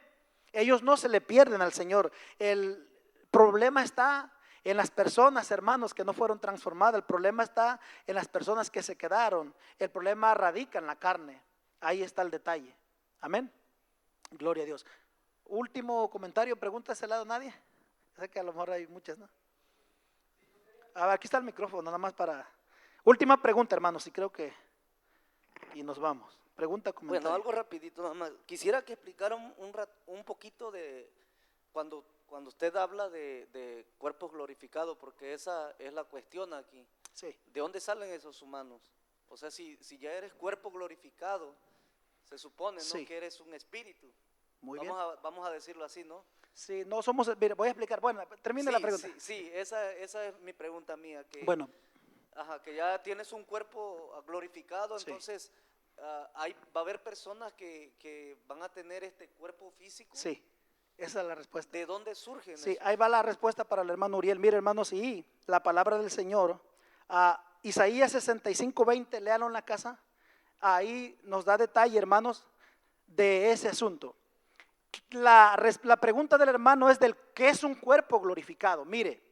Ellos no se le pierden al Señor. El problema está en las personas, hermanos, que no fueron transformadas. El problema está en las personas que se quedaron. El problema radica en la carne. Ahí está el detalle. Amén. Gloria a Dios. Último comentario, pregunta a ese lado, nadie. Sé que a lo mejor hay muchas, ¿no? A ver, aquí está el micrófono, nada más para. Última pregunta, hermanos, y creo que. Y nos vamos. Pregunta, comentario. Bueno, algo rapidito nada más. Quisiera que explicaran un poquito de cuando usted habla de cuerpos glorificados, porque esa es la cuestión aquí. Sí. ¿De dónde salen esos humanos? O sea, si ya eres cuerpo glorificado, se supone, ¿no? Sí. Que eres un espíritu. Muy bien. Vamos a decirlo así, ¿no? Sí, no somos. Mire, voy a explicar. Bueno, termine la pregunta. Sí, esa es mi pregunta mía. Que, Bueno. Ajá, que ya tienes un cuerpo glorificado, Sí. entonces va a haber personas que van a tener este cuerpo físico. Sí, esa es la respuesta. ¿De dónde surgen? Sí, eso? ahí va la respuesta para el hermano Uriel. Mire, hermanos, y la palabra del Señor, Isaías 65:20, léalo en la casa. Ahí nos da detalle, hermanos, de ese asunto. La pregunta del hermano es del ¿qué es un cuerpo glorificado? Mire,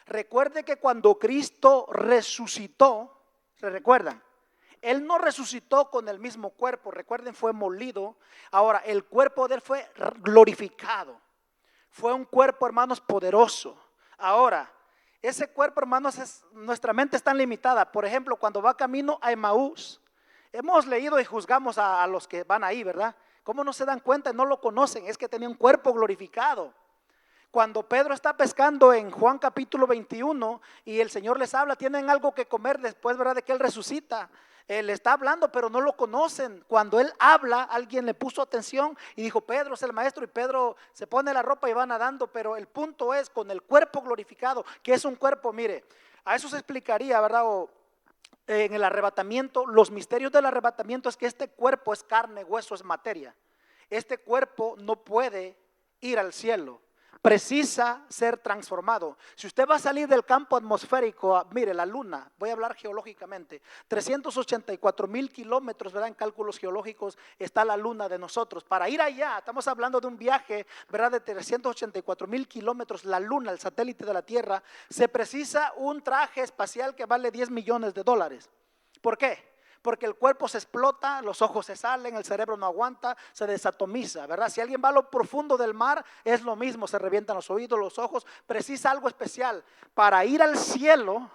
recuerde que cuando Cristo resucitó, ¿se recuerdan? Él no resucitó con el mismo cuerpo, recuerden, fue molido. Ahora, el cuerpo de él fue glorificado. Fue un cuerpo, hermanos, poderoso. Ahora, ese cuerpo, hermanos, nuestra mente es tan limitada. Por ejemplo, cuando va camino a Emaús, hemos leído y juzgamos a los que van ahí, ¿verdad? ¿Cómo no se dan cuenta y no lo conocen? Es que tenía un cuerpo glorificado. Cuando Pedro está pescando en Juan capítulo 21 y el Señor les habla, tienen algo que comer después, ¿verdad? De que Él resucita. Él está hablando, pero no lo conocen. Cuando Él habla, alguien le puso atención y dijo, Pedro es el maestro, y Pedro se pone la ropa y va nadando. Pero el punto es, con el cuerpo glorificado, que es un cuerpo, mire, a eso se explicaría, ¿verdad? En el arrebatamiento, los misterios del arrebatamiento es que este cuerpo es carne, hueso, es materia. Este cuerpo no puede ir al cielo, precisa ser transformado. Si usted va a salir del campo atmosférico, mire la luna, voy a hablar geológicamente, 384,000 kilómetros, ¿verdad? En cálculos geológicos está la luna de nosotros. Para ir allá, estamos hablando de un viaje, ¿verdad? De 384,000 kilómetros, la luna, el satélite de la Tierra, se precisa un traje espacial que vale $10 millones. ¿Por qué? Porque el cuerpo se explota, los ojos se salen, el cerebro no aguanta, se desatomiza, ¿verdad? Si alguien va a lo profundo del mar, es lo mismo, se revientan los oídos, los ojos, precisa algo especial. Para ir al cielo,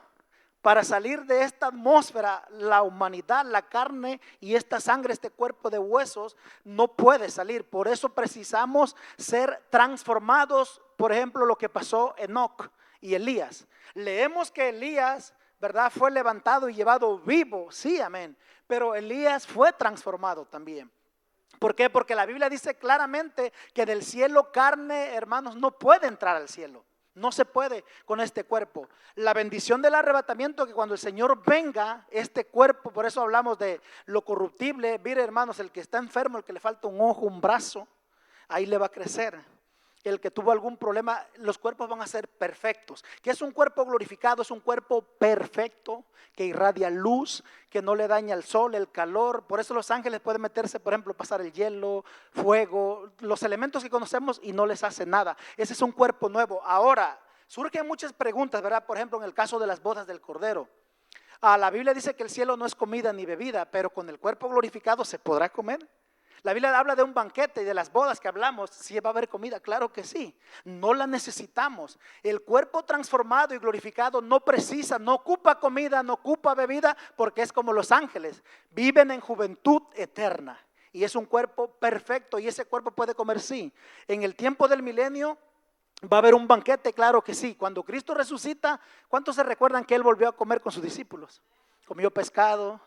para salir de esta atmósfera, la humanidad, la carne y esta sangre, este cuerpo de huesos, no puede salir. Por eso precisamos ser transformados, por ejemplo, lo que pasó Enoc y Elías. Leemos que Elías, ¿verdad? Fue levantado y llevado vivo, sí, amén. Pero Elías fue transformado también. ¿Por qué? Porque la Biblia dice claramente que del cielo carne, hermanos, no puede entrar al cielo. No se puede con este cuerpo. La bendición del arrebatamiento, que cuando el Señor venga, este cuerpo, por eso hablamos de lo corruptible. Mire, hermanos, el que está enfermo, el que le falta un ojo, un brazo, ahí le va a crecer. El que tuvo algún problema, los cuerpos van a ser perfectos. ¿Qué es un cuerpo glorificado? Es un cuerpo perfecto, que irradia luz, que no le daña el sol, el calor. Por eso los ángeles pueden meterse, por ejemplo, pasar el hielo, fuego, los elementos que conocemos, y no les hace nada. Ese es un cuerpo nuevo. Ahora, surgen muchas preguntas, ¿verdad? Por ejemplo, en el caso de las bodas del Cordero. La Biblia dice que el cielo no es comida ni bebida, pero con el cuerpo glorificado se podrá comer. La Biblia habla de un banquete y de las bodas que hablamos. ¿Sí va a haber comida? Claro que sí. No la necesitamos. El cuerpo transformado y glorificado no precisa, no ocupa comida, no ocupa bebida, porque es como los ángeles. Viven en juventud eterna. Y es un cuerpo perfecto, y ese cuerpo puede comer, sí. En el tiempo del milenio va a haber un banquete, claro que sí. Cuando Cristo resucita, ¿cuántos se recuerdan que Él volvió a comer con sus discípulos? Comió pescado,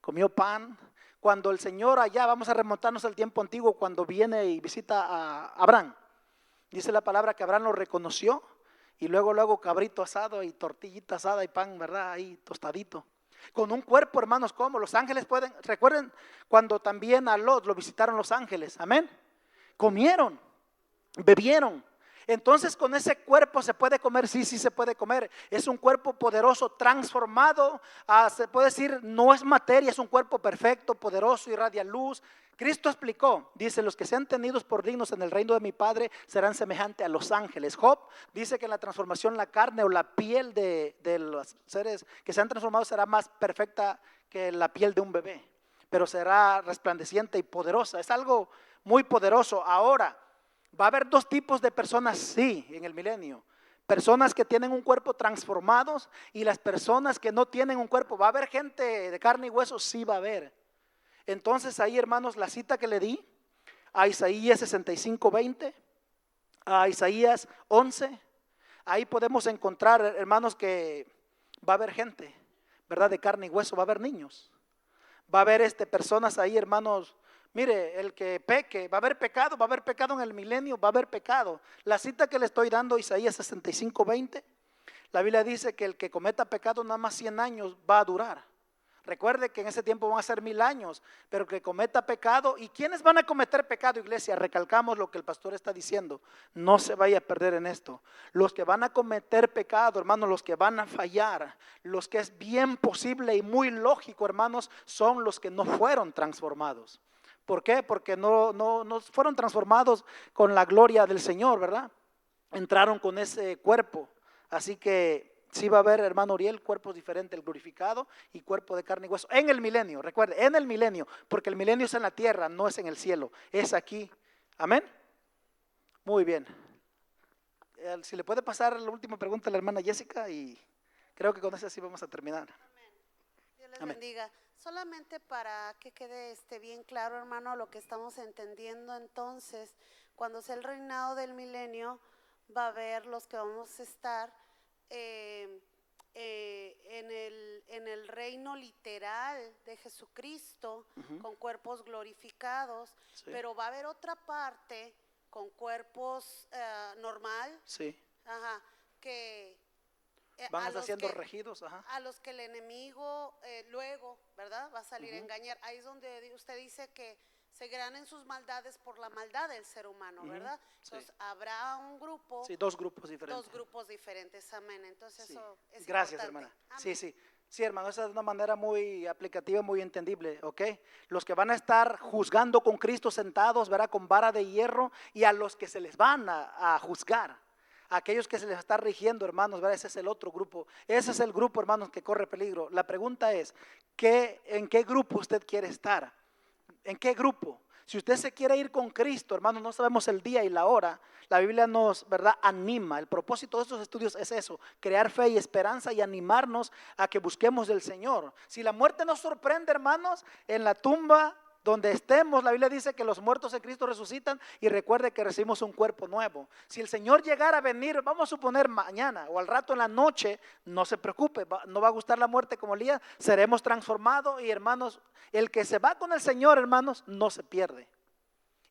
comió pan. Cuando el Señor allá, vamos a remontarnos al tiempo antiguo, cuando viene y visita a Abraham, dice la palabra que Abraham lo reconoció, y luego cabrito asado y tortillita asada y pan, ¿verdad? Ahí tostadito. Con un cuerpo, hermanos, como los ángeles pueden, recuerden cuando también a Lot lo visitaron los ángeles, amén. Comieron, bebieron. Entonces con ese cuerpo se puede comer, sí se puede comer. Es un cuerpo poderoso, transformado, se puede decir, no es materia, es un cuerpo perfecto, poderoso, irradia luz. Cristo explicó, dice, los que sean tenidos por dignos en el reino de mi Padre serán semejantes a los ángeles. Job dice que en la transformación la carne o la piel de los seres que se han transformado será más perfecta que la piel de un bebé, pero será resplandeciente y poderosa. Es algo muy poderoso. Ahora, va a haber dos tipos de personas, sí, en el milenio. Personas que tienen un cuerpo transformados y las personas que no tienen un cuerpo. ¿Va a haber gente de carne y hueso? Sí va a haber. Entonces ahí, hermanos, la cita que le di a Isaías 65:20, a Isaías 11, ahí podemos encontrar, hermanos, que va a haber gente, ¿verdad? De carne y hueso, va a haber niños. Va a haber personas ahí, hermanos. Mire, el que peque, va a haber pecado en el milenio, va a haber pecado. La cita que le estoy dando, Isaías 65:20, la Biblia dice que el que cometa pecado nada más 100 años va a durar. Recuerde que en ese tiempo van a ser 1000 años, pero el que cometa pecado, ¿y quiénes van a cometer pecado, iglesia? Recalcamos lo que el pastor está diciendo, no se vaya a perder en esto. Los que van a cometer pecado, hermanos, los que van a fallar, los que es bien posible y muy lógico, hermanos, son los que no fueron transformados. ¿Por qué? Porque no fueron transformados con la gloria del Señor, ¿verdad? Entraron con ese cuerpo. Así que sí va a haber, hermano Uriel, cuerpos diferentes, el glorificado y cuerpo de carne y hueso. En el milenio, recuerde, en el milenio, porque el milenio es en la tierra, no es en el cielo, es aquí. Amén. Muy bien. Si le puede pasar la última pregunta a la hermana Jessica, y creo que con eso sí vamos a terminar. Amén. Dios les Amén. bendiga. Solamente para que quede bien claro, hermano, lo que estamos entendiendo, entonces, cuando sea el reinado del milenio, va a haber los que vamos a estar en el reino literal de Jesucristo, con cuerpos glorificados, Sí. pero va a haber otra parte con cuerpos normal, Sí. que Van a estar los siendo que- regidos. a los que el enemigo luego, ¿verdad? Va a salir a engañar. Ahí es donde usted dice que seguirán en sus maldades por la maldad del ser humano, ¿verdad? Sí. Entonces habrá un grupo, Sí, dos grupos diferentes. dos grupos diferentes, amén. Entonces Sí. eso es Gracias, importante. hermana. Amén. Sí. Sí, hermano, esa es una manera muy aplicativa, muy entendible, ¿ok? Los que van a estar juzgando con Cristo sentados, ¿verdad? Con vara de hierro, y a los que se les van a juzgar, a aquellos que se les está rigiendo, hermanos, ¿verdad? Ese es el otro grupo. Ese es el grupo, hermanos, que corre peligro. La pregunta es, ¿en qué grupo usted quiere estar? ¿En qué grupo? Si usted se quiere ir con Cristo, hermanos, no sabemos el día y la hora. La Biblia nos, ¿verdad?, anima. El propósito de estos estudios es eso, crear fe y esperanza y animarnos a que busquemos del Señor. Si la muerte nos sorprende, hermanos, en la tumba donde estemos, la Biblia dice que los muertos en Cristo resucitan, y recuerde que recibimos un cuerpo nuevo. Si el Señor llegara a venir, vamos a suponer mañana o al rato en la noche, no se preocupe, no va a gustar la muerte como Elías, seremos transformados, y hermanos, el que se va con el Señor, hermanos, no se pierde.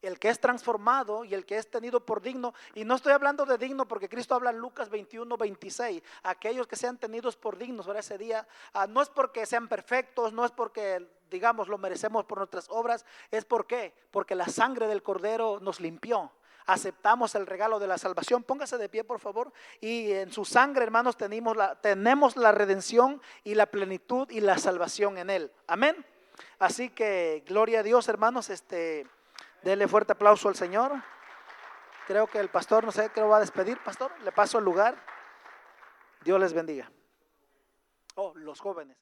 El que es transformado y el que es tenido por digno, y no estoy hablando de digno porque Cristo habla en Lucas 21:26, aquellos que sean tenidos por dignos para ese día, no es porque sean perfectos, no es porque digamos lo merecemos por nuestras obras, es porque la sangre del Cordero nos limpió. Aceptamos el regalo de la salvación. Póngase de pie, por favor. Y en su sangre, hermanos, tenemos la redención y la plenitud y la salvación en Él. Amén. Así que gloria a Dios, hermanos. Denle fuerte aplauso al Señor. Creo que el pastor, no sé, creo va a despedir. Pastor, le paso el lugar. Dios les bendiga. Oh, los jóvenes.